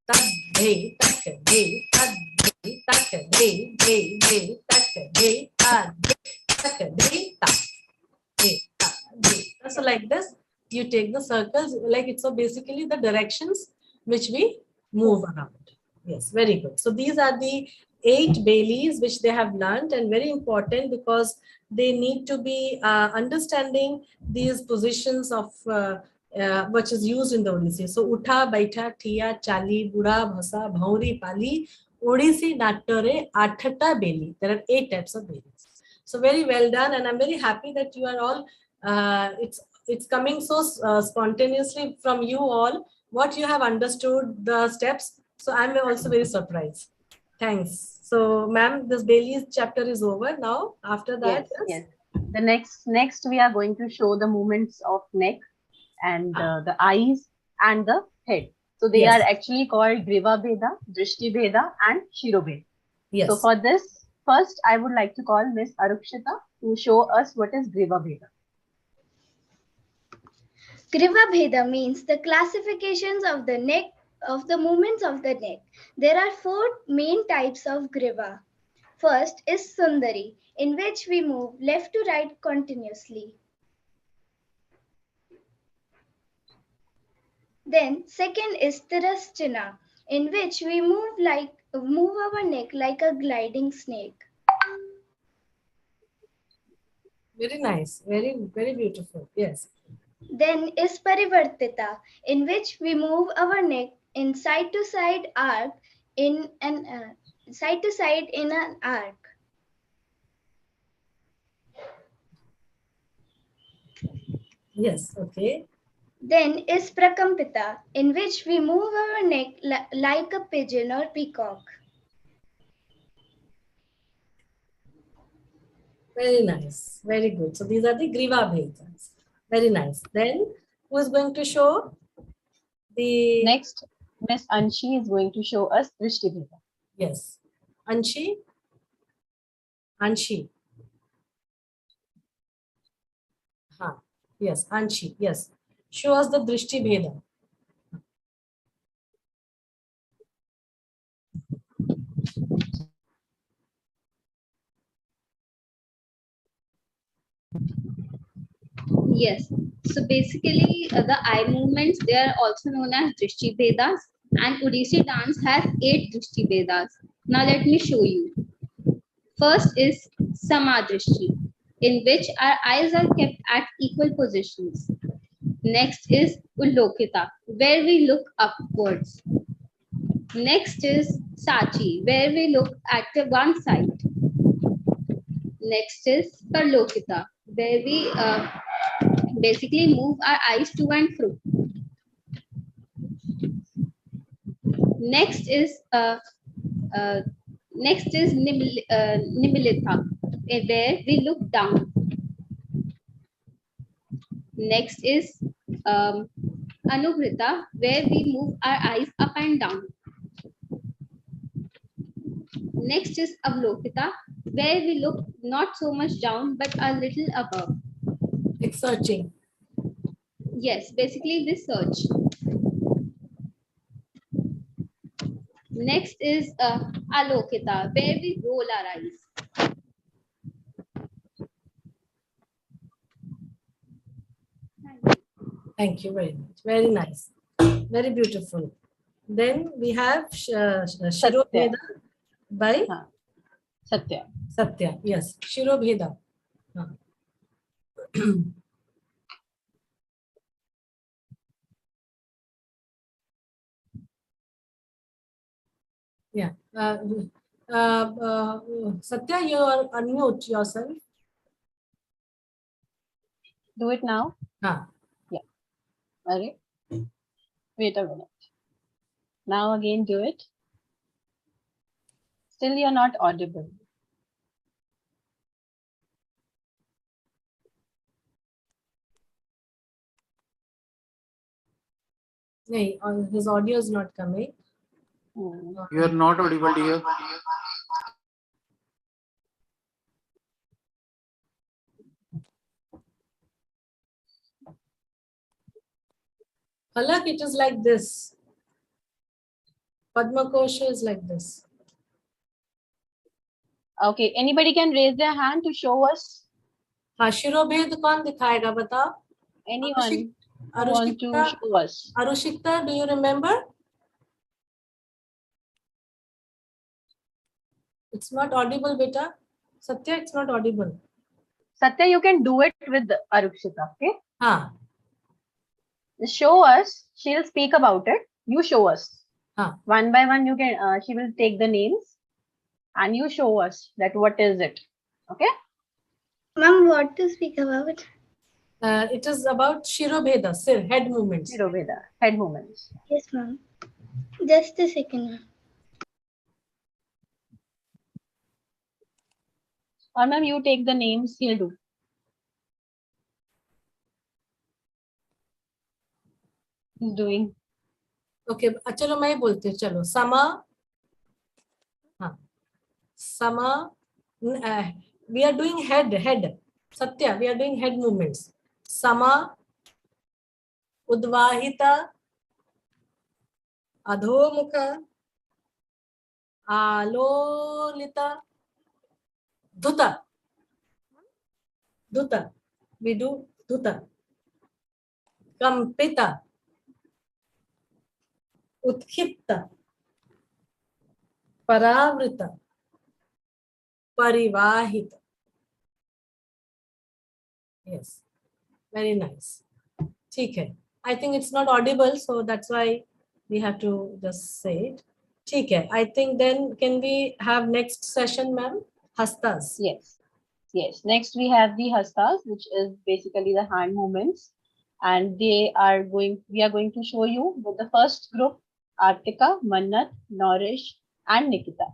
Tak de, tak de, tak de, tak de, tak de, tak de, tak. So like this, you take the circles like it's so basically the directions which we move around. Yes, very good. So these are the 8 Baileys which they have learned, and very important because they need to be understanding these positions of which is used in the Odissi. So Utha, Baitha, Thiya, Chali, Bura, Bhasa, Bhauri, Pali, Odissi, Nattore, Athata Bailey. There are 8 types of Baileys. So very well done, and I'm very happy that you are all. It's coming so spontaneously from you all. What you have understood the steps. So I'm also very surprised. Thanks. So, ma'am, this Bailey's chapter is over now. After that, yes. The next we are going to show the movements of neck and the eyes and the head. So they are actually called Griva Bheda, Drishti Bheda, and Shiro Bheda. Yes. So for this, first I would like to call Miss Arukshita to show us what is Griva Bheda. Griva Bheda means the classifications of the neck, of the movements of the neck. There are 4 main types of Griva. First is Sundari, in which we move left to right continuously. Then second is Tirasthana, in which we move our neck like a gliding snake. Very nice. Very, very beautiful. Yes. Then is Parivartita, in which we move our neck in side to side arc in an side to side in an arc. Yes. Okay. Then is Prakampita, in which we move our neck like a pigeon or peacock. Very nice. Very good. So these are the Griva Bhedas. Very nice. Then who is going to show the next? Miss Anshi is going to show us Drishti Bheda. Yes. Anshi. Anshi. Yes, Anshi. Yes. Show us the Drishti Bheda. Yes. So basically, the eye movements, they are also known as Drishti Vedas, and Odissi dance has 8 Drishti Vedas. Now let me show you. First is Samadrishti, in which our eyes are kept at equal positions. Next is Ullokita, where we look upwards. Next is Sachi, where we look at the one side. Next is Parlokita, where we basically move our eyes to and fro. Next is uh, Nimilitha, where we look down. Next is Anubrita, where we move our eyes up and down. Next is Avlokita, where we look not so much down but a little above. Like searching. Yes, basically we search. Next is Alokita, where we roll our eyes. Thank you very much. Very nice. Very beautiful. Then we have Shirobheda by Sathya. Sathya. Yes, Shirobheda. Yeah. Sathya, you are unmute yourself. Do it now. Ah. Yeah. Okay. Wait a minute. Now again do it. Still you're not audible. No, his audio is not coming. You are not audible, dear. Halak, it is like this. Padma Kosha is like this. Okay, anybody can raise their hand to show us? हाँ शिरोभेद कौन दिखाएगा बताओ? Anyone who want to show us? Arushikta, do you remember? It's not audible, beta. Sathya, it's not audible. Satya, you can do it with Arukshita, okay? हाँ. Show us. She'll speak about it. You show us. हाँ. One by one, you can. She will take the names, and you show us that what is it. Okay. Ma'am, what to speak about? It is about Shirobheda, sir, head movements. Shirobheda, head movements. Yes, ma'am. Just a second, ma'am. Or ma'am, you take the names. He'll do. He's doing. Okay, चलो मैं बोलती हूँ चलो समा हाँ समा we are doing head Satya, we are doing head movements. Sama, Udvahita, Adhomukha, Alolita, Dhuta. Dhuta. We do Dhuta. Kampita, Utkhitta, Paravrita, Parivahita. Yes, very nice. Okay. I think it's not audible, so that's why we have to just say it. Okay. I think then can we have next session, ma'am? Hastas. Yes. Yes. Next we have the Hastas, which is basically the hand movements, and we are going to show you with the first group, Artika, Mannat, Nourish, and Nikita,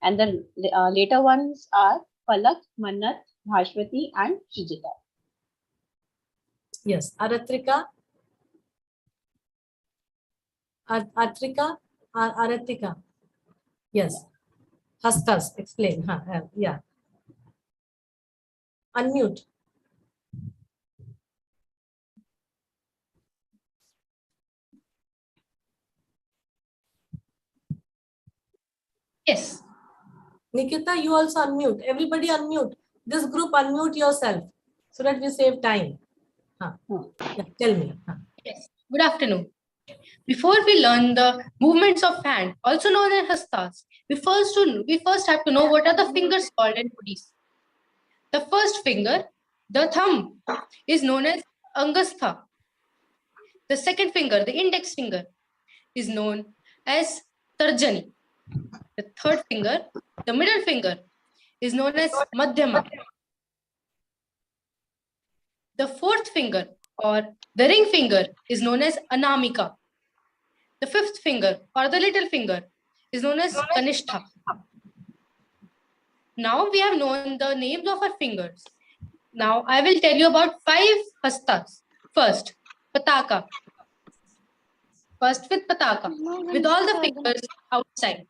and the later ones are Palak, Mannat, Bhashwati, and Srijita. Yes, Aratrika. Atrika, Aratika. Yes. Hastas, explain. Yeah. Unmute. Yes. Nikita, you also unmute. Everybody unmute. This group, unmute yourself. so that we save time. Yeah, tell me. Yes. Good afternoon. Before we learn the movements of hand, also known as hastas, we first have to know what are the fingers called in Odissi. The first finger, the thumb, is known as angastha. The second finger, the index finger, is known as tarjani. The third finger, the middle finger, is known as madhyama. The fourth finger or the ring finger is known as anamika. The fifth finger or the little finger is known as kanishtha. Now we have known the names of our fingers. Now I will tell you about 5 hastas. First, pataka. First with pataka, with all the fingers outside.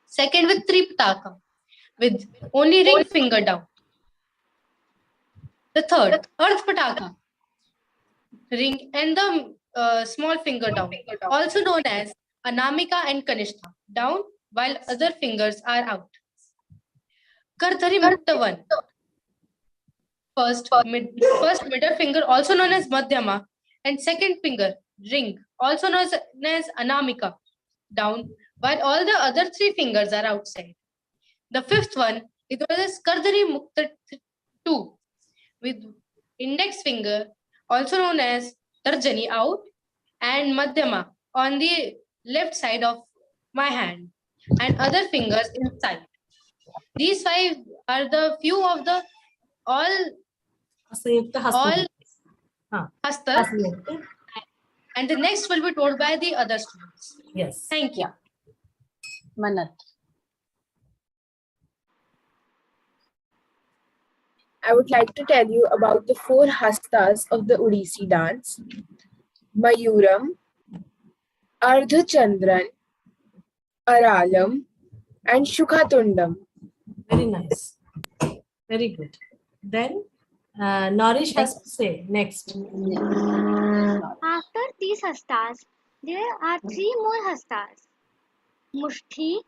Second with 3 pataka, with only ring finger down. The third, earth pataka, ring and the small finger down, also known as anamika and kanishtha, down while other fingers are out. Kardhari mukta one, first middle finger, also known as madhyama, and second finger, ring, also known as anamika, down while all the other 3 fingers are outside. The fifth one is known as Kardhari Mukta 2, with index finger, also known as Tarjani, out, and Madhyama on the left side of my hand, and other fingers inside. These 5 are the few of the all hastas, and the next will be told by the other students. Yes. Thank you. Manat. I would like to tell you about the 4 hastas of the Odissi dance: Mayuram, Ardhachandran, Aralam, and Shukhatundam. Very nice. Very good. Then Nourish has to say next. After these hastas, there are 3 more hastas: Mushti,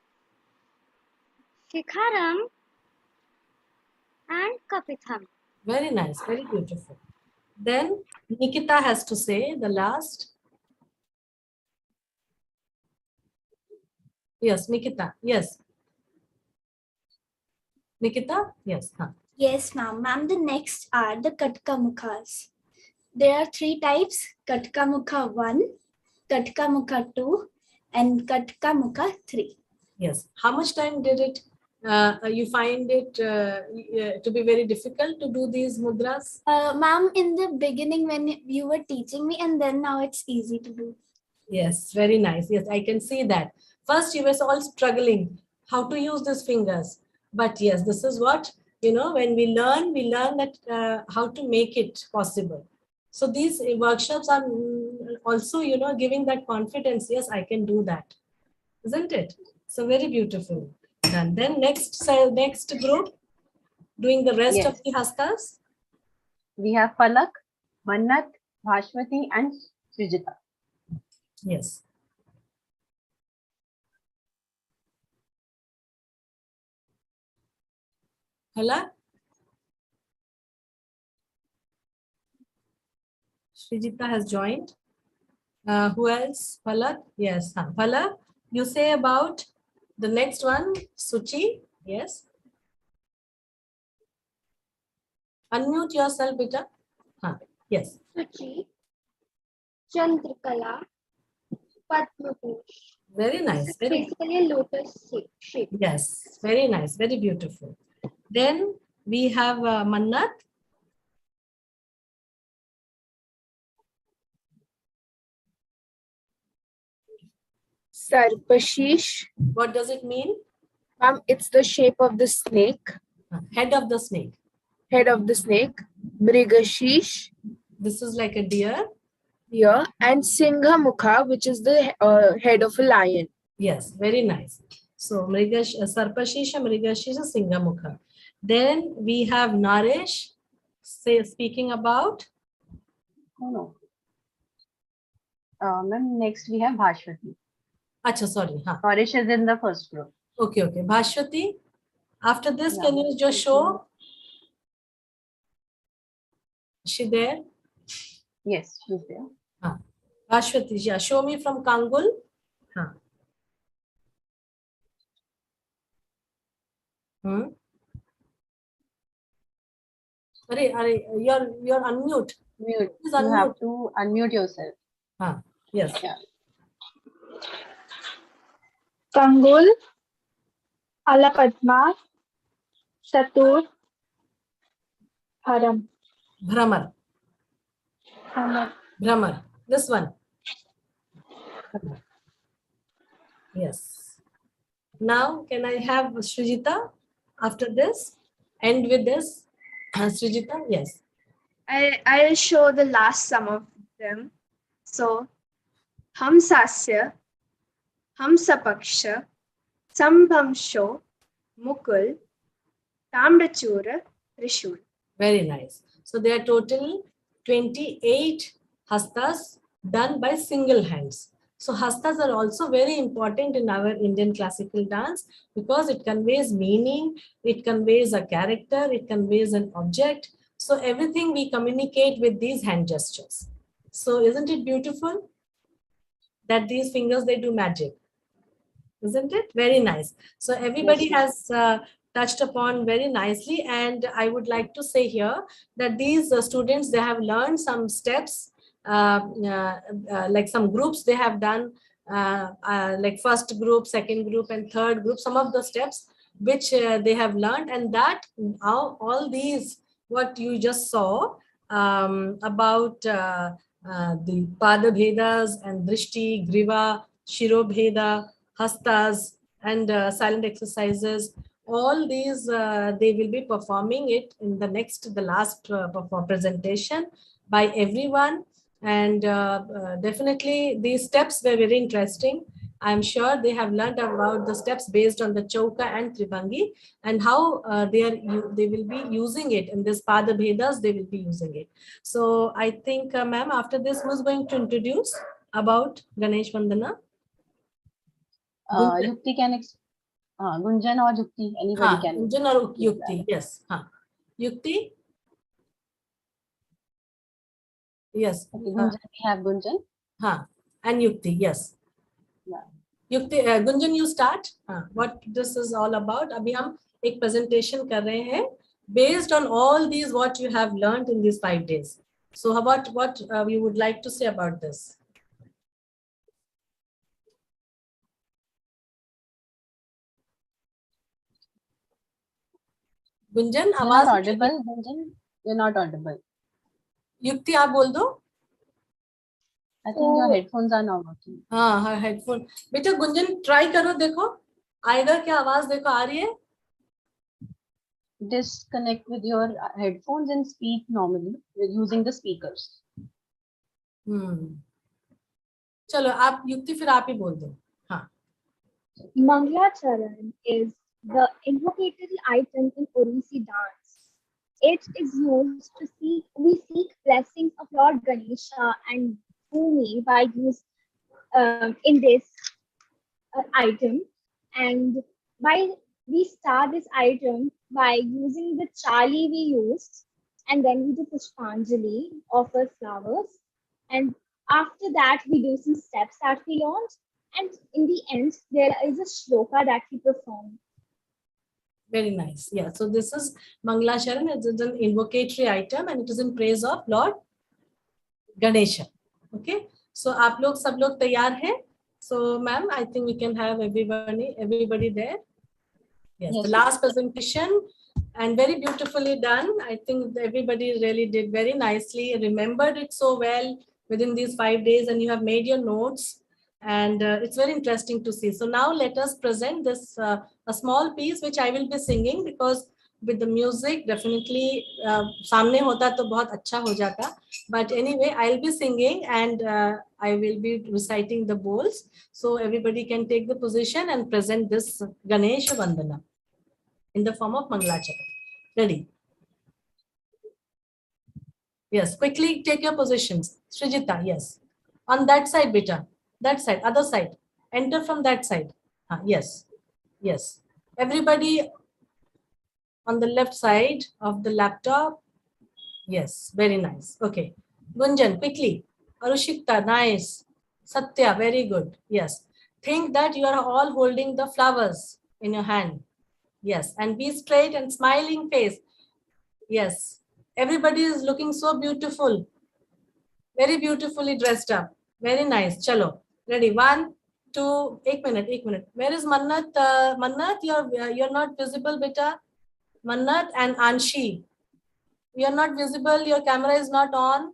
Shikharam, and Kapitham. Very nice. Very beautiful. Then Nikita has to say the last. Yes, Nikita. Yes. Nikita? Yes. Yes, ma'am. Ma'am, the next are the Katka Mukhas. There are 3 types: Katka Mukha 1, Katka Mukha 2, and Katka Mukha 3. Yes. How much time did it, you find it to be very difficult to do these mudras? Ma'am, in the beginning when you were teaching me, and then now it's easy to do. Yes, very nice. Yes, I can see that. First, you were all struggling how to use these fingers. But yes, this is what, when we learn that how to make it possible. So these workshops are also, giving that confidence. Yes, I can do that. Isn't it? So very beautiful. And then next group, doing the rest of the hastas. We have Palak, Mannat, Bhashwati, and Srijita. Yes. Hello? Srijita has joined. Who else? Palak? Yes. Palak, you say about the next one, Suchi. Yes. Unmute yourself, beta. Yes. Suchi, Chandrakala, Padmapush. Very nice. Basically a lotus shape. Yes, very nice. Very beautiful. Then we have Mannat. Sarpashish. What does it mean? It's the shape of the snake. Head of the snake. Head of the snake. Mrigashish. This is like a deer. Deer. And Singha Mukha, which is the head of a lion. Yes, very nice. So Sarpashisha, Mrigashisha, Singha Mukha. Then we have Naresh speaking about. No. Ma'am, next we have Bhashwati. Acha, sorry. Naresh is in the first group. Okay. Bhashwati. After this, can you just show Is she there? Yes, she's there. Ashwati, yeah, show me from Kangul. You're unmute. Mute. Please You unmute. have to unmute yourself. Yes. Yeah. Kangul, Alapatma, Satur, Haram. Bhramar. Bhramar. This one. Yes. Now, can I have Srijita after this? End with this. Srijita, yes. I'll show the last some of them. So, Hamsasya, Hamsapaksha, Sambhamsho, Mukul, Tamrachura, Trishul. Very nice. So there are total 28 hastas done by single hands. So hastas are also very important in our Indian classical dance because it conveys meaning, it conveys a character, it conveys an object. So everything we communicate with these hand gestures. So isn't it beautiful that these fingers, they do magic? Isn't it? Very nice. So everybody has touched upon very nicely. And I would like to say here that these students, they have learned some steps, like some groups they have done, like first group, second group, and third group, some of the steps which they have learned. And that all these, what you just saw about the Pada Bhedas and Drishti, Griva, Shiro Bheda, Hastas, and silent exercises, all these they will be performing it in the last presentation by everyone. And definitely these steps were very interesting. I'm sure they have learned about the steps based on the Chauka and Tribangi, and how they will be using it in this Pada Bhedas, they will be using it. So I think, ma'am, after this, who's going to introduce about Ganesh Vandana? Yukti can Gunjan or Yukti, anybody can. Gunjan or Yukti, yes. Yukti? Yes. Okay, Gunjan, we have Gunjan. And Yukti, yes. Yeah. Yukti, Gunjan, you start. What this is all about? Abhi hum ek presentation kar rahe hain based on all these what you have learned in these 5 days. So about what you would like to say about this? Gunjan, you're not audible. Gunjan, you're not audible. Yukti, aap bol do. I think your headphones are not working. her headphone. बेटा Gunjan try करो देखो आएगा क्या आवाज देखो आ रही है? Disconnect with your headphones and speak normally with using the speakers. चलो आप युक्ति फिर आप ही बोल दो. Mangalacharan is the invocated item in Odissi dance. It is used to we seek blessings of Lord Ganesha and Bumi by use in this item, and we start this item by using the chali we used, and then we do Pushpanjali, offer flowers, and after that we do some steps that we learned. And in the end, there is a shloka that we perform. Very nice. Yeah. So this is Mangalacharan. It is an invocatory item and it is in praise of Lord Ganesha. Okay. So आप लोग सब लोग तैयार हैं? So ma'am, I think we can have everybody there. Yes. The last presentation and very beautifully done. I think everybody really did very nicely, remembered it so well within these 5 days, and you have made your notes. And it's very interesting to see. So now let us present this a small piece which I will be singing, because with the music definitely सामने होता तो बहुत अच्छा हो जाता. But anyway, I'll be singing and I will be reciting the bowls. So everybody can take the position and present this Ganesh Vandana in the form of Mangalacharan. Ready? Yes, quickly take your positions. Srijita, yes. On that side, beta. That side, other side. Enter from that side. Yes. Yes. Everybody on the left side of the laptop. Yes, very nice. Okay. Gunjan, quickly. Arushikta, nice. Sathya, very good. Yes. Think that you are all holding the flowers in your hand. Yes. And be straight and smiling face. Yes. Everybody is looking so beautiful. Very beautifully dressed up. Very nice. Chalo. Ready. 1, 2, 1 minute. Where is Mannat? Mannat, you're not visible, beta. Mannat and Anshi. You're not visible. Your camera is not on.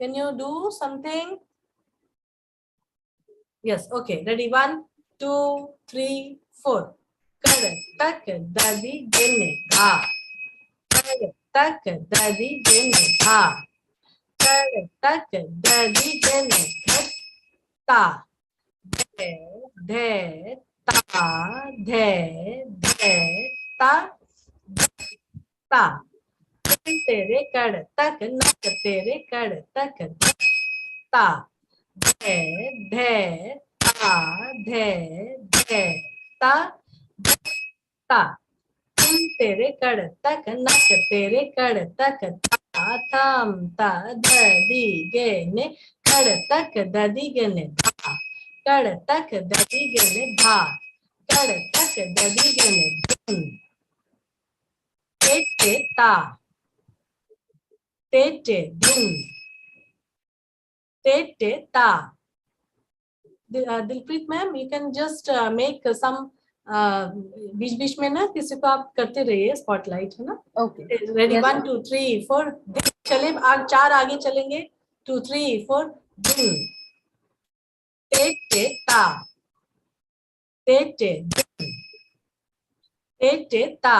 Can you do something? Yes. Okay. Ready. 1, 2, 3, 4. Kada tak dadi gene ha. Kada tak dadi gene ha. Kada tak dadi gene ta. De de ta de ta ta. तेरे कड़ तक नक तेरे कड़ तक ता धे धे ता धे धे ता ता तेरे कड़ तक नक तेरे कड़ तक ता थम ता ददी गे ने कड़ तक ददी गे ने धा कड़ तक ददी गे ने धा कड़ तक ददी गे ने धुन ते ता te din te ta. Dilpreet ma'am, you can just make some बीच में ना किसी को आप करते रहिए स्पॉटलाइट है ना. Okay. रेडी. Yes, 1 2 3 4 चले. आग 4 आगे चलेंगे. 2 3 4 दिन ते ता ते दिन ते ता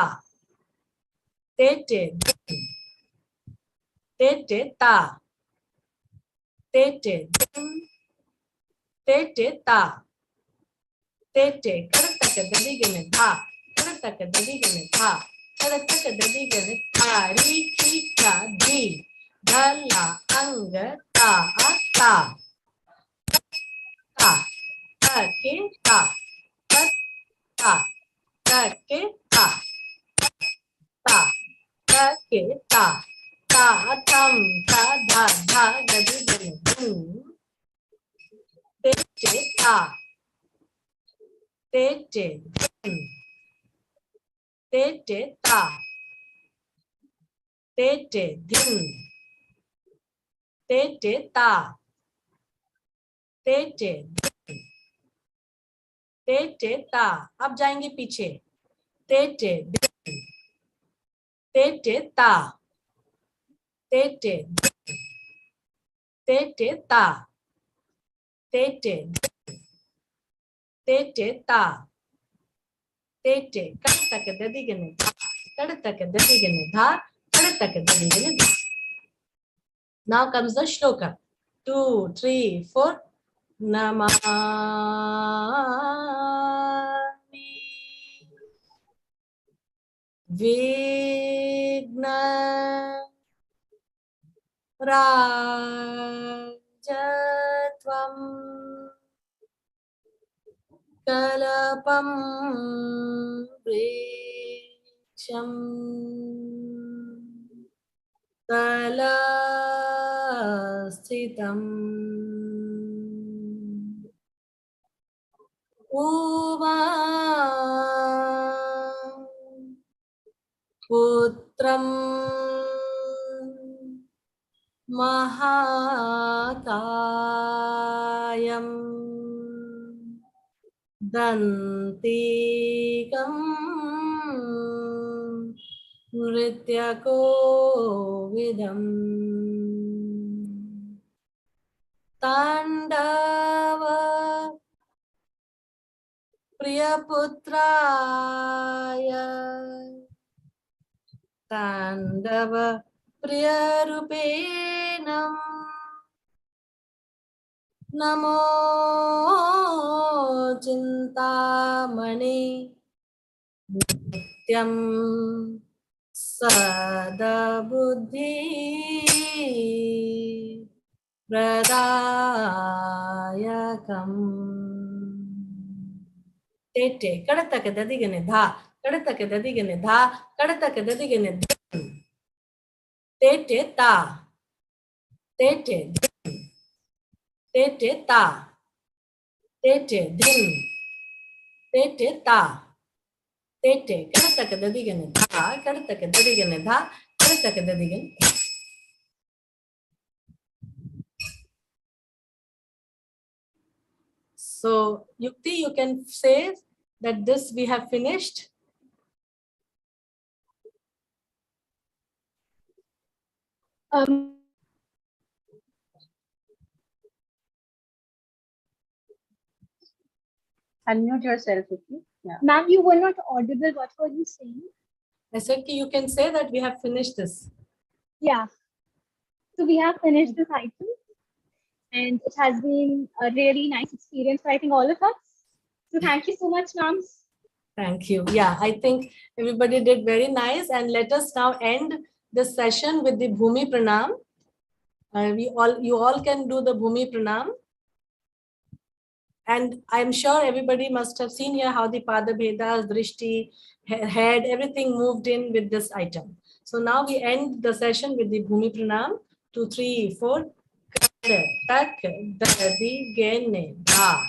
ते दिन ते ता ते ता te karataka dadigane dha karataka dadigane dha karataka dadigane tha ri ki ka di dhala ang ta ta ta ta ke ta ta ta ta ke ta ta ta ke ta ta tam ta dha dha dadigane dhu te ta te ta te din te ta te ta. अब जाएंगे पीछे. te din te ta te din te ta te din te ta te karataka dadigane karataka dadigane dha karataka dadigane dha. Now comes the shloka. 2 3 4 Namami Vigna Rajatvam Kalapam Vriksham Kalasthitham Uma Putram Mahakayam Dantikam Nrityakovidam Tandava Priyaputraya Tandava Priyarupenam Namo Chintamani Nityam Sadabuddhi Pradayakam te karataka dadigane dha karataka dadigane dha karataka dadigane Te te ta. Te te din. Te te ta. Te te din. Te te ta. Te te. Kadata kadadigan dha. Kadata kadadigan dha. Kadata kadadigan. So, Yukti, you can say that this we have finished. Unmute yourself, Vicky. Yeah. Ma'am, you were not audible. What were you saying? I said you can say that we have finished this. Yeah. So we have finished this item, and it has been a really nice experience for I think all of us. So thank you so much, ma'am. Thank you. Yeah, I think everybody did very nice. And let us now end this session with the Bhumi Pranam. You all can do the Bhumi Pranam. And I'm sure everybody must have seen here how the Pada Bhedas, Drishti, head, everything moved in with this item. So now we end the session with the Bhumi Pranam. 2, 3, 4. Tak, dadi, gene, dha.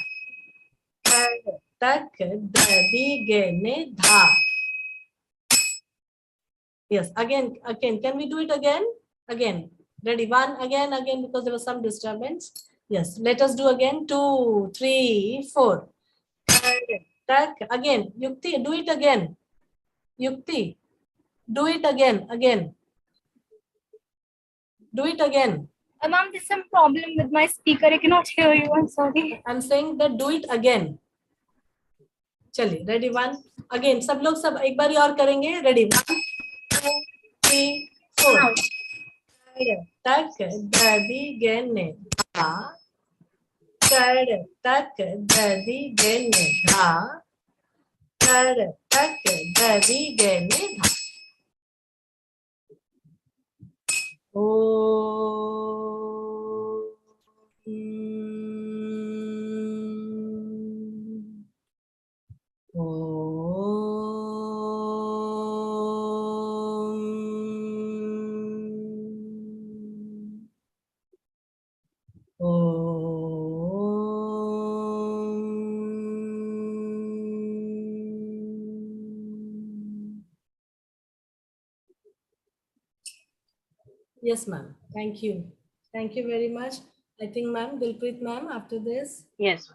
Tak, dadi, gene, dha. Yes, again, can we do it again? Again. Ready? One, again, because there was some disturbance. Yes, let us do again. 2, 3, 4. Tak, again. Yukti, do it again. Yukti, do it again. Do it again. Ma'am, there's some problem with my speaker. I cannot hear you. I'm sorry. I'm saying that do it again. चलिए ready 1 again सब लोग सब एक बार और करेंगे ready 1 2 3 4 tak dadi gene dha kar tak dadi gene dha kar tak dadi gene dha Yes, ma'am. Thank you. Thank you very much. I think, ma'am, Dilpreet, ma'am, after this. Yes.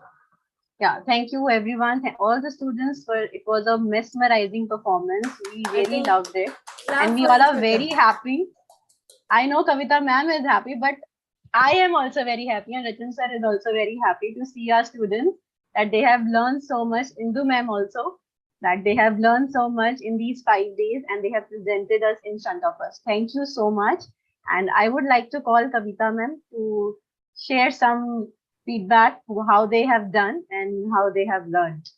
Yeah, thank you everyone. All the students it was a mesmerizing performance. We really loved it. And we all are very happy. I know Kavita ma'am is happy, but I am also very happy, and Rachan sir is also very happy to see our students that they have learned so much. Indu ma'am also, that they have learned so much in these 5 days and they have presented us in front of us. Thank you so much. And I would like to call Kavita ma'am to share some feedback how they have done and how they have learned.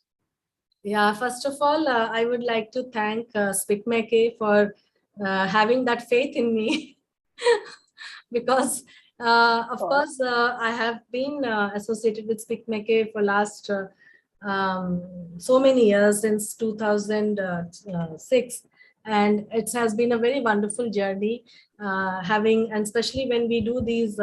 Yeah, first of all, I would like to thank Spic Macay for having that faith in me because of course I have been associated with Spic Macay for last so many years, since 2006, and it has been a very wonderful journey having, and especially when we do these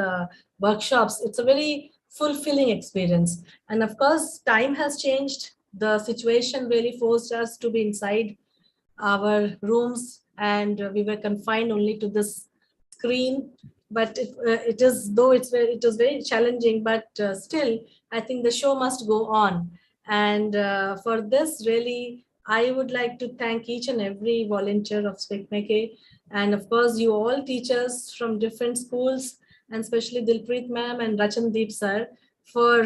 workshops, it's a very fulfilling experience. And of course, time has changed. The situation really forced us to be inside our rooms, and we were confined only to this screen. But it was very challenging, but still, I think the show must go on. And for this, really, I would like to thank each and every volunteer of Spic Macay, and of course, you all teachers from different schools, and especially Dilpreet ma'am and Rachandeep sir, for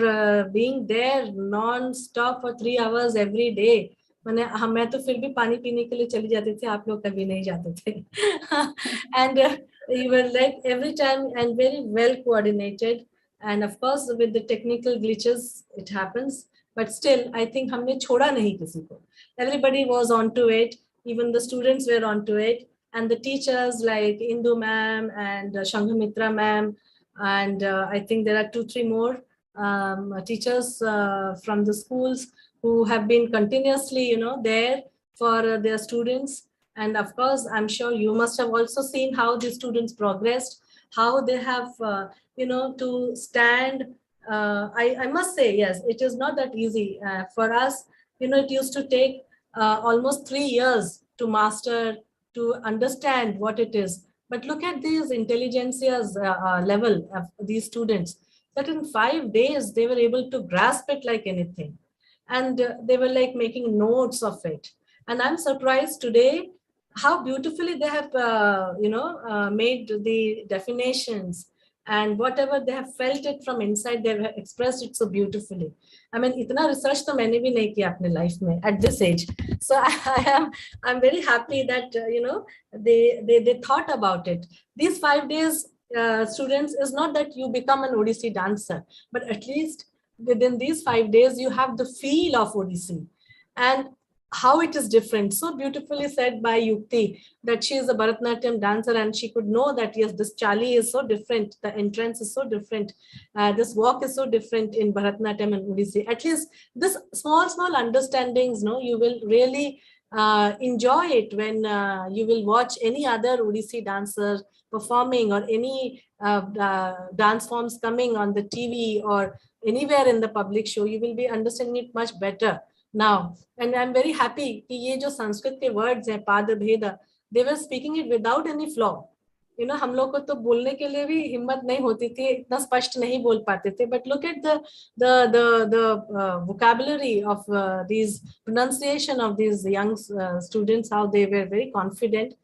being there non-stop for 3 hours every day. मैं तो फिर भी पानी पीने के लिए चली जाती थी, आप लोग कभी नहीं जाते थे. And you were like every time and very well coordinated. And of course, with the technical glitches, it happens. But still, I think हमने छोड़ा नहीं किसी को. Everybody was onto it. Even the students were onto it. And the teachers like Indu ma'am and Shanghamitra ma'am, and I think there are 2-3 more teachers from the schools who have been continuously, there for their students. And of course, I'm sure you must have also seen how the students progressed, how they have, to stand. I must say, yes, it is not that easy. For us, it used to take almost 3 years to master, to understand what it is. But look at these intelligentsia's level of these students, that in 5 days, they were able to grasp it like anything. And they were like making notes of it. And I'm surprised today how beautifully they have made the definitions, and whatever they have felt it from inside, they have expressed it so beautifully. I mean, itna research to maine bhi nahi kiya apne life mein at this age. So I'm very happy that they thought about it. These 5 days, students, is not that you become an Odissi dancer, but at least within these 5 days you have the feel of Odissi, and how it is different. So beautifully said by Yukti that she is a Bharatanatyam dancer, and she could know that yes, this chali is so different, the entrance is so different, this walk is so different in Bharatanatyam and Odissi. At least this small understandings, you will really enjoy it when you will watch any other Odissi dancer performing, or any dance forms coming on the TV or anywhere in the public show. You will be understanding it much better now. And I'm very happy कि ये जो संस्कृत के words हैं पाद भेद, they were speaking it without any flaw. हम लोग को तो बोलने के लिए भी हिम्मत नहीं होती थी, इतना स्पष्ट नहीं बोल पाते थे. But look at the vocabulary of these pronunciation of these young students, how they were very confident.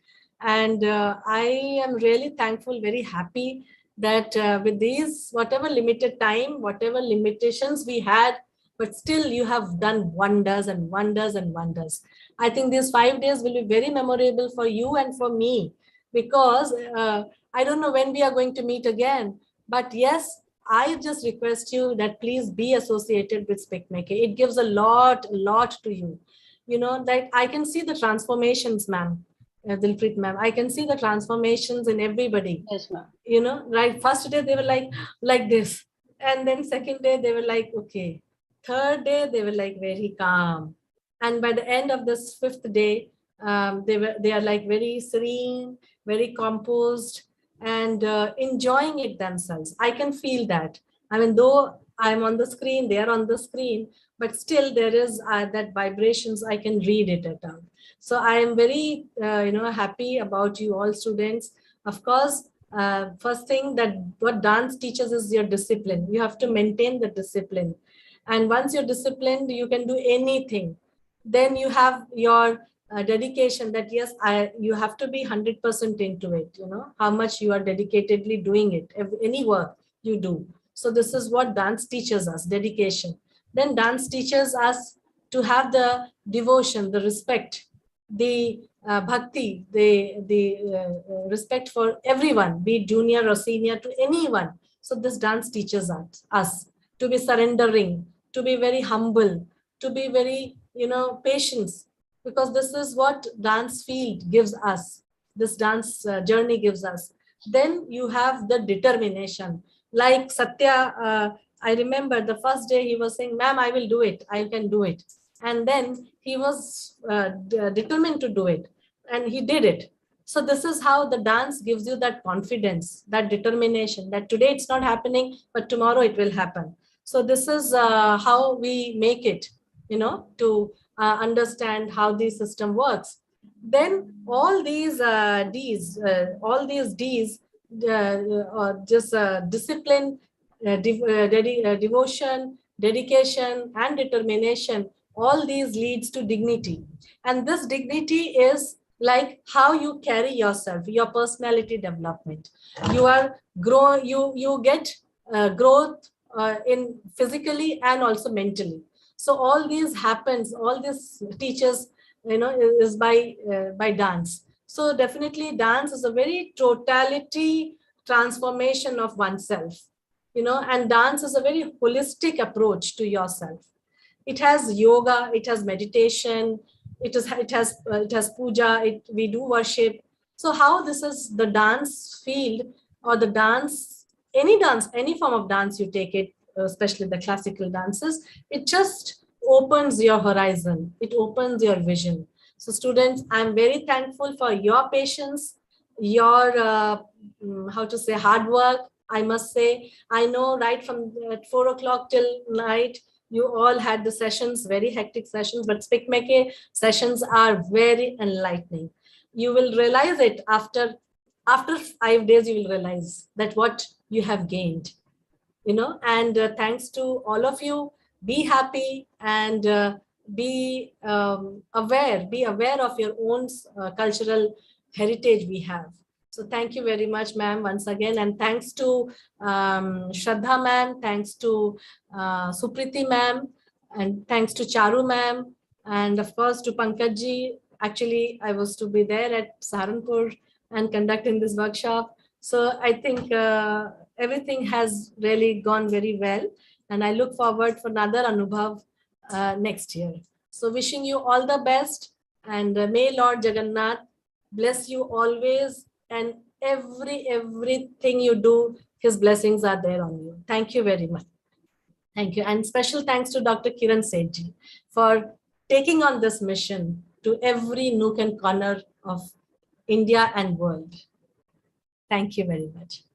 And I am really thankful, very happy that with these, whatever limited time, whatever limitations we had, but still you have done wonders and wonders and wonders. I think these 5 days will be very memorable for you and for me, because I don't know when we are going to meet again, but yes, I just request you that please be associated with Spic Macay. It gives a lot to you. That I can see the transformations, ma'am. Dilpreet ma'am, I can see the transformations in everybody. Yes, ma'am. Right? First day they were like this, and then second day they were like, okay. Third day they were like very calm, and by the end of this 5th day, they are like very serene, very composed, and enjoying it themselves. I can feel that. I mean, though I'm on the screen, they are on the screen, but still there is that vibrations. I can read it at all. So I am very happy about you all students. Of course, first thing that what dance teaches is your discipline. You have to maintain the discipline. And once you're disciplined, you can do anything. Then you have your dedication, that yes, you have to be 100% into it, how much you are dedicatedly doing it, any work you do. So this is what dance teaches us, dedication. Then dance teaches us to have the devotion, the respect, the bhakti, the respect for everyone, be it junior or senior, to anyone. So this dance teaches us to be surrendering, to be very humble, to be very, patience, because this is what dance field gives us, this dance journey gives us. Then you have the determination. Like Sathya, I remember the first day he was saying, ma'am, I will do it, I can do it. And then he was determined to do it, and he did it. So this is how the dance gives you that confidence, that determination, that today it's not happening, but tomorrow it will happen. So this is how we make it, to understand how the system works. Then all these D's, just discipline, devotion, dedication, and determination, all these leads to dignity. And this dignity is like how you carry yourself, your personality development. You are you get growth in physically and also mentally. So all these happens, all this teaches, is by dance. So definitely dance is a very totality transformation of oneself, and dance is a very holistic approach to yourself. It has yoga, it has meditation, it has puja, we do worship. So how this is the dance field, or the dance, any form of dance you take it, especially the classical dances, it just opens your horizon, it opens your vision. So students, I'm very thankful for your patience, your, how to say, hard work. I must say, I know right from 4 o'clock till night, you all had the sessions, very hectic sessions, but Spic Macay sessions are very enlightening. You will realize it after 5 days, you will realize that what you have gained, and thanks to all of you. Be happy and be aware of your own cultural heritage we have. So thank you very much, ma'am, once again, and thanks to Shraddha ma'am, thanks to Supriti ma'am, and thanks to Charu ma'am, and of course to Pankaj ji. Actually, I was to be there at Saharanpur and conducting this workshop. So I think everything has really gone very well, and I look forward for another Anubhav next year. So wishing you all the best, and may Lord Jagannath bless you always, and everything you do, his blessings are there on you. Thank you very much. Thank you. And special thanks to Dr. Kiran Sethi for taking on this mission to every nook and corner of India and world. Thank you very much.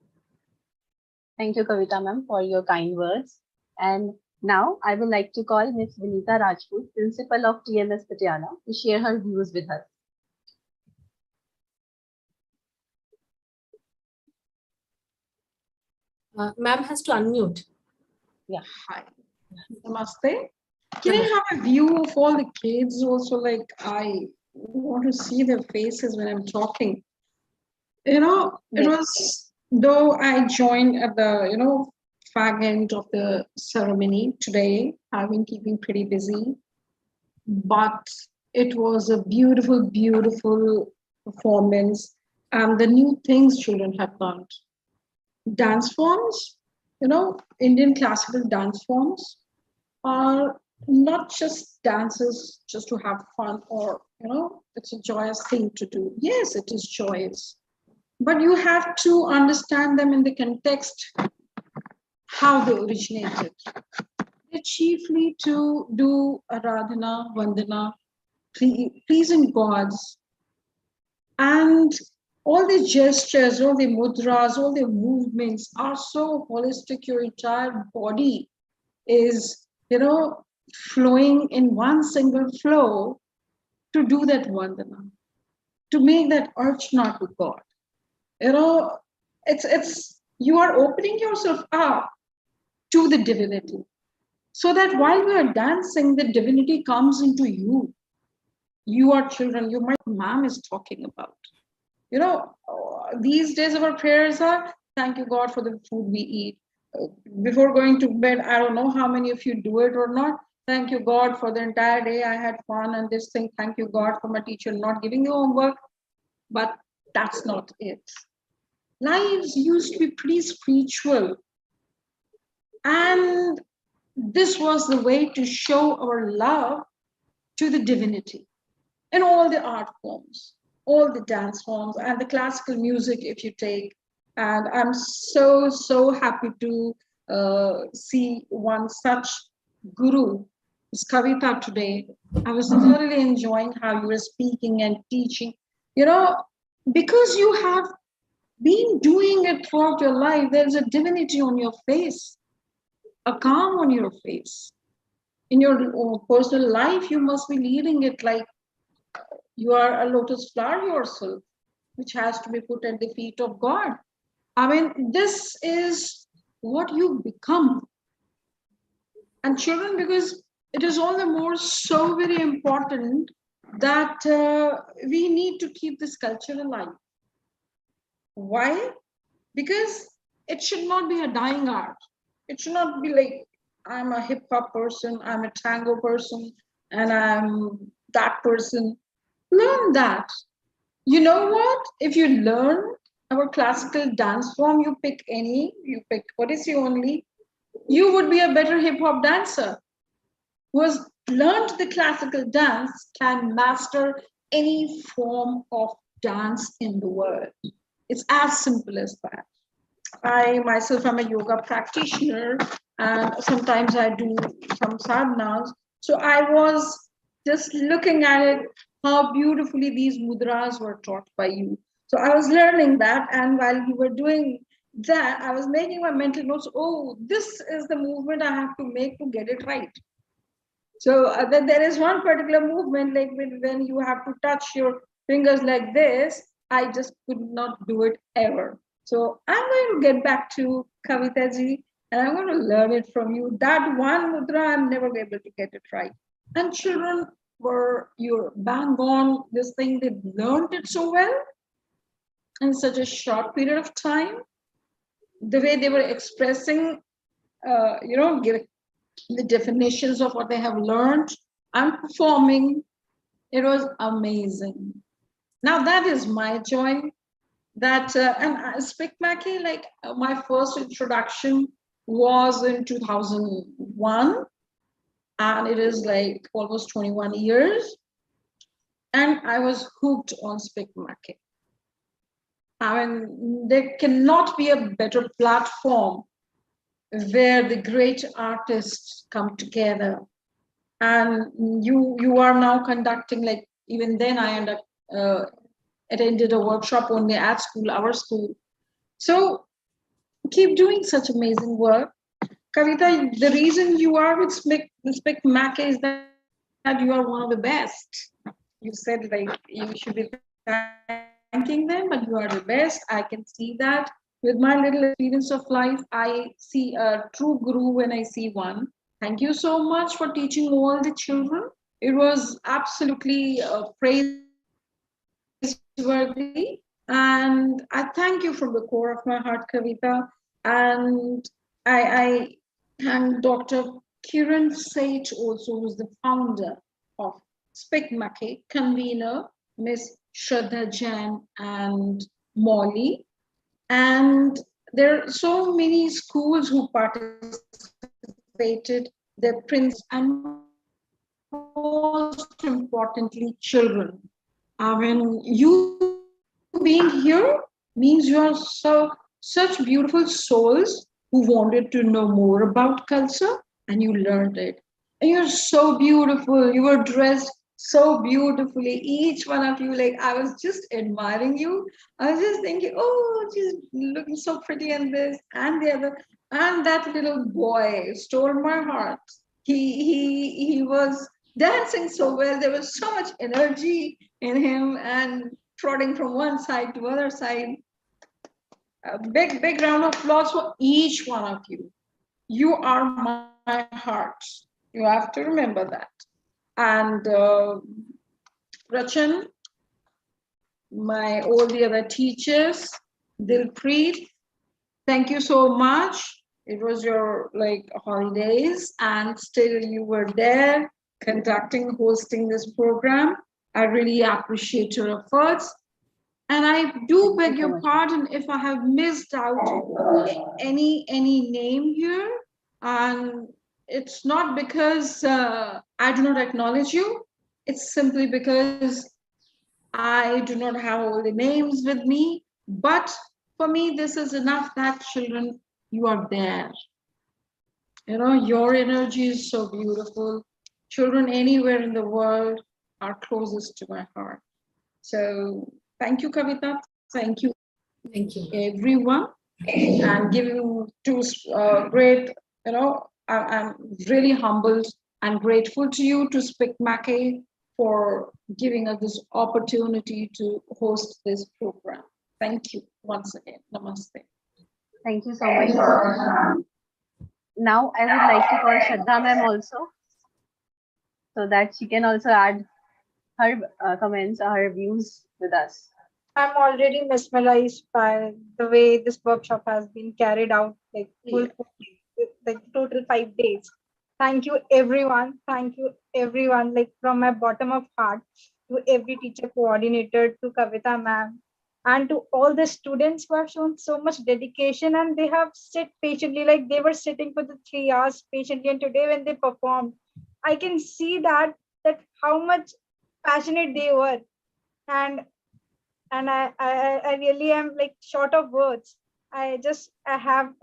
Thank you, Kavita ma'am, for your kind words. And now I would like to call Ms. Vinita Rajput, Principal of TMS Patiala, to share her views with us. Ma'am has to unmute. Yeah. Hi. Namaste. Can I have a view of all the kids also? Like, I want to see their faces when I'm talking. It was, though I joined at the, fag end of the ceremony today, I've been keeping pretty busy. But it was a beautiful, beautiful performance. And the new things children have learned. Dance forms, Indian classical dance forms are not just dances just to have fun or, it's a joyous thing to do. Yes, it is joyous. But you have to understand them in the context, how they originated. They're chiefly to do Aradhana, Vandana, pleasing gods. And all the gestures, all the mudras, all the movements are so holistic. Your entire body is, flowing in one single flow to do that vandana, to make that archana to God. It's you are opening yourself up to the divinity, so that while we are dancing, the divinity comes into you. You are children. My mom is talking about. These days our prayers are, thank you God for the food we eat. Before going to bed, I don't know how many of you do it or not. Thank you God for the entire day. I had fun and this thing. Thank you God for my teacher not giving you homework. But that's not it. Lives used to be pretty spiritual. And this was the way to show our love to the divinity in all the art forms, all the dance forms, and the classical music, if you take. And I'm so, so happy to see one such guru, is Kavita, today. I was thoroughly enjoying how you were speaking and teaching, because you have been doing it throughout your life. There's a divinity on your face, a calm on your face. In your personal life, you must be leading it like you are a lotus flower yourself, which has to be put at the feet of God. I mean, this is what you become. And children, because it is all the more so very important that we need to keep this culture alive. Why? Because it should not be a dying art. It should not be like, I'm a hip hop person, I'm a tango person, and I'm that person. Learn that. You know what? If you learn our classical dance form, you pick Odissi only, you would be a better hip hop dancer. Who has learned the classical dance can master any form of dance in the world. It's as simple as that. I myself am a yoga practitioner, and sometimes I do some sadhanas. So I was just looking at it how beautifully these mudras were taught by you. So I was learning that, and while you were doing that, I was making my mental notes. Oh, this is the movement I have to make to get it right. So then there is one particular movement, like when you have to touch your fingers like this, I just could not do it ever. So I'm going to get back to Kavita ji, and I'm going to learn it from you. That one mudra, I'm never able to get it right. And children were your bang on this thing, they learned it so well in such a short period of time. The way they were expressing, giving the definitions of what they have learned and performing, it was amazing. Now that is my joy. That and Spic Macay, like my first introduction was in 2001, and it is like almost 21 years, and I was hooked on Spic Macay. I mean, there cannot be a better platform where the great artists come together. And you are now conducting, like even then I attended a workshop only at school, our school. So keep doing such amazing work. Kavita, the reason you are with Spic Macay is that you are one of the best. You said like you should be thanking them, but you are the best. I can see that. With my little experience of life, I see a true guru when I see one. Thank you so much for teaching all the children. It was absolutely praiseworthy. And I thank you from the core of my heart, Kavita. And I thank Dr. Kiran Seth also, who's the founder of Spic Macay, convener, Miss Shraddha Jain and Molly. And there are so many schools who participated, their principals, and most importantly, children. I mean, you being here means you are such beautiful souls who wanted to know more about culture, and you learned it. And you're so beautiful. You were dressed so beautifully. Each one of you, like I was just admiring you. I was just thinking, oh, she's looking so pretty in this and the other. And that little boy stole my heart. He was dancing so well. There was so much energy in him and trotting from one side to other side. A big round of applause for each one of you. You are my heart. You have to remember that. And Rachan, all the other teachers, Dilpreet, thank you so much. It was your like holidays, and still you were there conducting, hosting this program. I really appreciate your efforts. And I do beg your pardon if I have missed out any name here. And it's not because I do not acknowledge you. It's simply because I do not have all the names with me. But for me, this is enough that children, you are there. You know, your energy is so beautiful. Children anywhere in the world are closest to my heart. So thank you, Kavita. Thank you, everyone, and giving two great, I'm really humbled and grateful to you, to Spic Macay, for giving us this opportunity to host this program. Thank you once again. Namaste. Thank you so much. Now I would like to call Shraddha ma'am also, so that she can also add her comments or her views with us. I'm already mesmerized by the way this workshop has been carried out, like total 5 days. Thank you, everyone. Thank you, everyone. Like from my bottom of heart, to every teacher coordinator, to Kavita ma'am, and to all the students who have shown so much dedication, and they have sit patiently, like they were sitting for the 3 hours patiently. And today, when they performed, I can see that how much passionate they were, and I really am like short of words. I have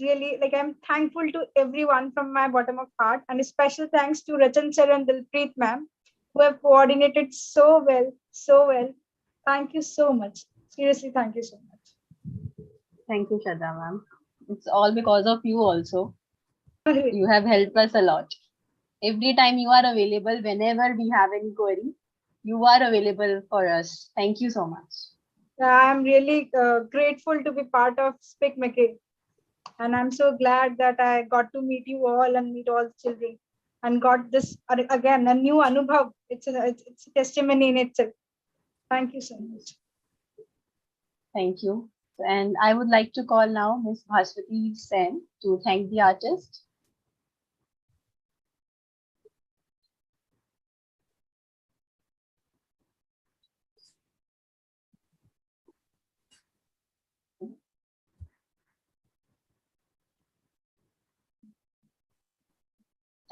really, like, I'm thankful to everyone from my bottom of heart, and a special thanks to Rachan sir and Dilpreet ma'am who have coordinated so well, so well. Thank you so much. Seriously, thank you so much. Thank you, Shraddha ma'am. It's all because of you also. You have helped us a lot. Every time you are available, whenever we have any query, you are available for us. Thank you so much. I'm really grateful to be part of Spic Macay. And I'm so glad that I got to meet you all and meet all the children and got this, again, a new Anubhav. It's a testimony in itself. Thank you so much. Thank you. And I would like to call now Ms. Bhaswati Sen to thank the artist.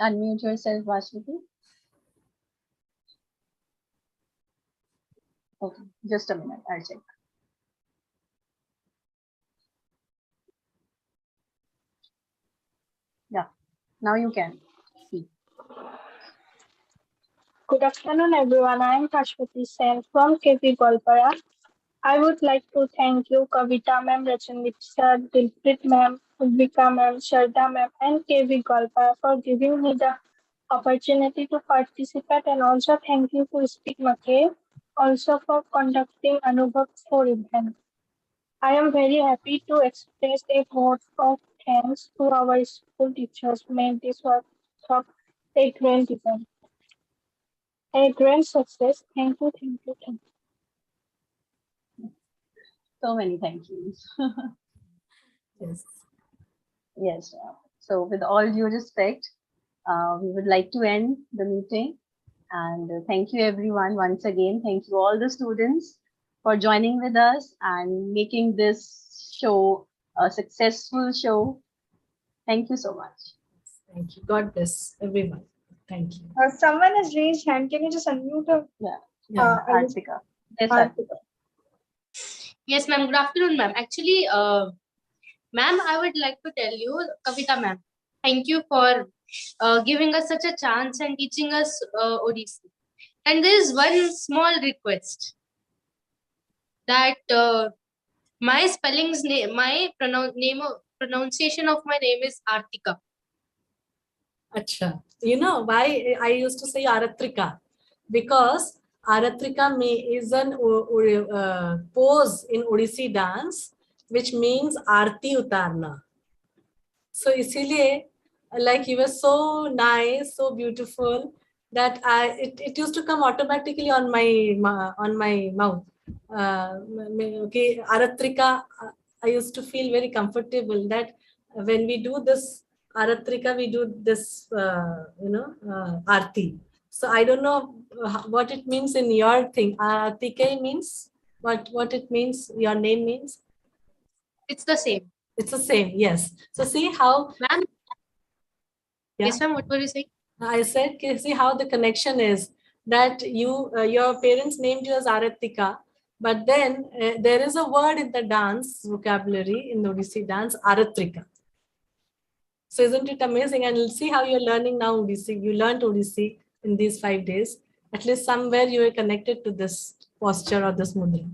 Unmute yourself, Bhaswati. Okay, just a minute, I'll check. Yeah, now you can speak. Good afternoon, everyone. I am Kashmati Sen from KP Golpara. I would like to thank you, Kavita ma'am, Rachandeep sir, Dilpreet ma'am, Udvika ma'am, Shraddha ma'am, and KV Golpara for giving me the opportunity to participate, and also thank you to Spic Macay also for conducting Anubhav for event. I am very happy to express a vote of thanks to our school teachers made this workshop a great event. A grand success. Thank you, thank you, thank you. So many thank yous. Yes. Yes. So with all due respect, we would like to end the meeting. And thank you everyone once again. Thank you all the students for joining with us and making this show a successful show. Thank you so much. Thank you. God bless everyone. Thank you. Someone has raised hand. Can you just unmute her? Yeah. Artika. Yes, Artika. Yes, ma'am. Good afternoon, ma'am. Actually, ma'am, I would like to tell you, Kavita ma'am, thank you for giving us such a chance and teaching us Odissi. And there is one small request that my spellings name, my pronunciation of my name is Artika. Acha. You know why I used to say Aratrika? Because Aratrika is an pose in Odissi dance, which means Aarti Utarna. So इसीलिए, like you were so nice, so beautiful that it used to come automatically on my mouth. Okay, Aratrika, I used to feel very comfortable that when we do this Aratrika, we do this, Aarti. So I don't know what it means in your thing. Artika means what it means, your name means? It's the same. It's the same, yes. So see how... Ma'am? Yeah. Yes, ma'am, what were you saying? I said, see how the connection is that you, your parents named you as Aratika, but then there is a word in the dance vocabulary, in the Odissi dance, Aratrika. So isn't it amazing? And see how you're learning now Odissi. You learned Odissi in these 5 days. At least somewhere you are connected to this posture or this mudra.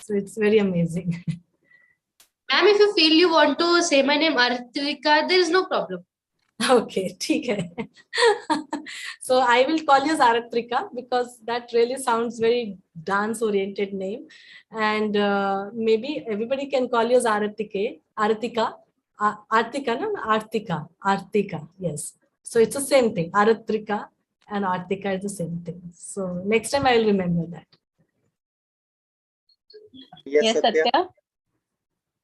So it's very amazing. Ma'am, if you feel you want to say my name Artrika, there is no problem. Okay, okay. So I will call you as Aratrika because that really sounds very dance-oriented name. And maybe everybody can call you as Aratika. Artika, no? Artika, yes. So it's the same thing. Aratrika and Artika is the same thing. So next time I will remember that. Yes, Sathya.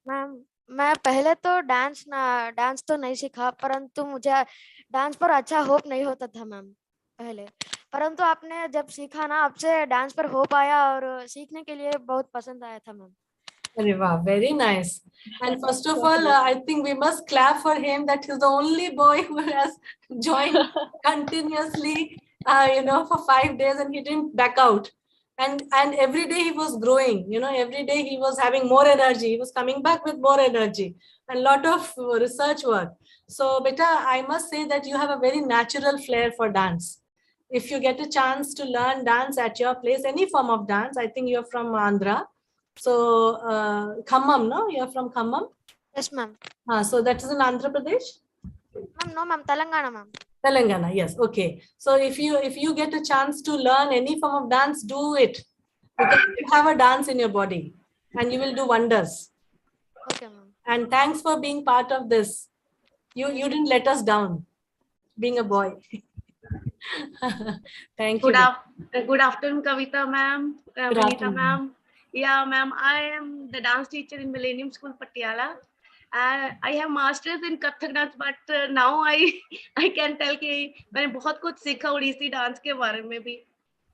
Ma'am मैं पहले तो dance तो नहीं सीखा, परंतु मुझे dance पर अच्छा होप नहीं होता था मैम पहले, परंतु आपने जब सीखा ना, आपसे डांस पर होप आया और सीखने के लिए बहुत पसंद आया था ma'am. Wow, very nice. And first of all, I think we must clap for him that he's the only boy who has joined continuously, for 5 days and he didn't back out. And every day he was growing, every day he was having more energy. He was coming back with more energy and a lot of research work. So, beta, I must say that you have a very natural flair for dance. if you get a chance to learn dance at your place, any form of dance, I think you're from Andhra. So, Khammam, no? You're from Khammam? Yes, ma'am. So that is in Andhra Pradesh? Ma'am, no, ma'am. Telangana, ma'am. Telangana, yes. Okay. So if you get a chance to learn any form of dance, do it. Because you have a dance in your body and you will do wonders. Okay, ma'am. And thanks for being part of this. You didn't let us down, being a boy. Thank you. Good afternoon, Kavita ma'am, Vanita ma'am. Yeah, ma'am, I am the dance teacher in Millennium School, Patiala. I have masters in Kathak dance, but now I can tell कि मैंने बहुत कुछ सीखा Odissi dance के बारे में भी.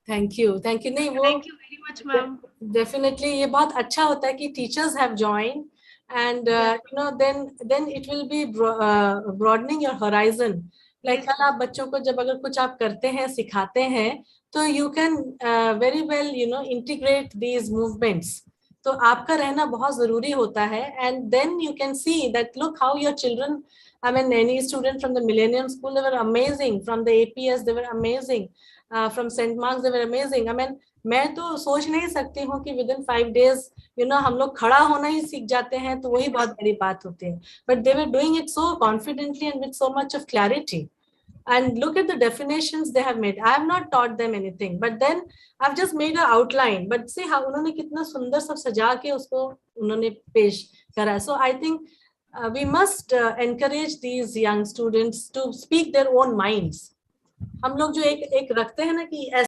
Thank you. Thank you. नहीं वो Thank you very much, ma'am. Definitely ये बहुत अच्छा होता है कि teachers have joined and you know then it will be broadening your horizon. Like कल आप बच्चों को जब अगर कुछ आप करते हैं सिखाते हैं तो you can very well you know integrate these movements. तो आपका रहना बहुत जरूरी होता है and then you can see that look how your children, I mean any student from the Millennium School, they were amazing. From the APS they were amazing. From St. Mark's they were amazing. I mean मैं तो सोच नहीं सकती हूँ कि within 5 days you know हम लोग खड़ा होना ही सीख जाते हैं तो वही बहुत बड़ी बात होती है. But they were doing it so confidently and with so much of clarity. And look at the definitions they have made. I have not taught them anything, but then I've just made an outline. But see how उन्होंने कितना सुंदर सब सजा के उसको उन्होंने पेश करा. So I think we must encourage these young students to speak their own minds. हम लोग जो एक रखते हैं ना कि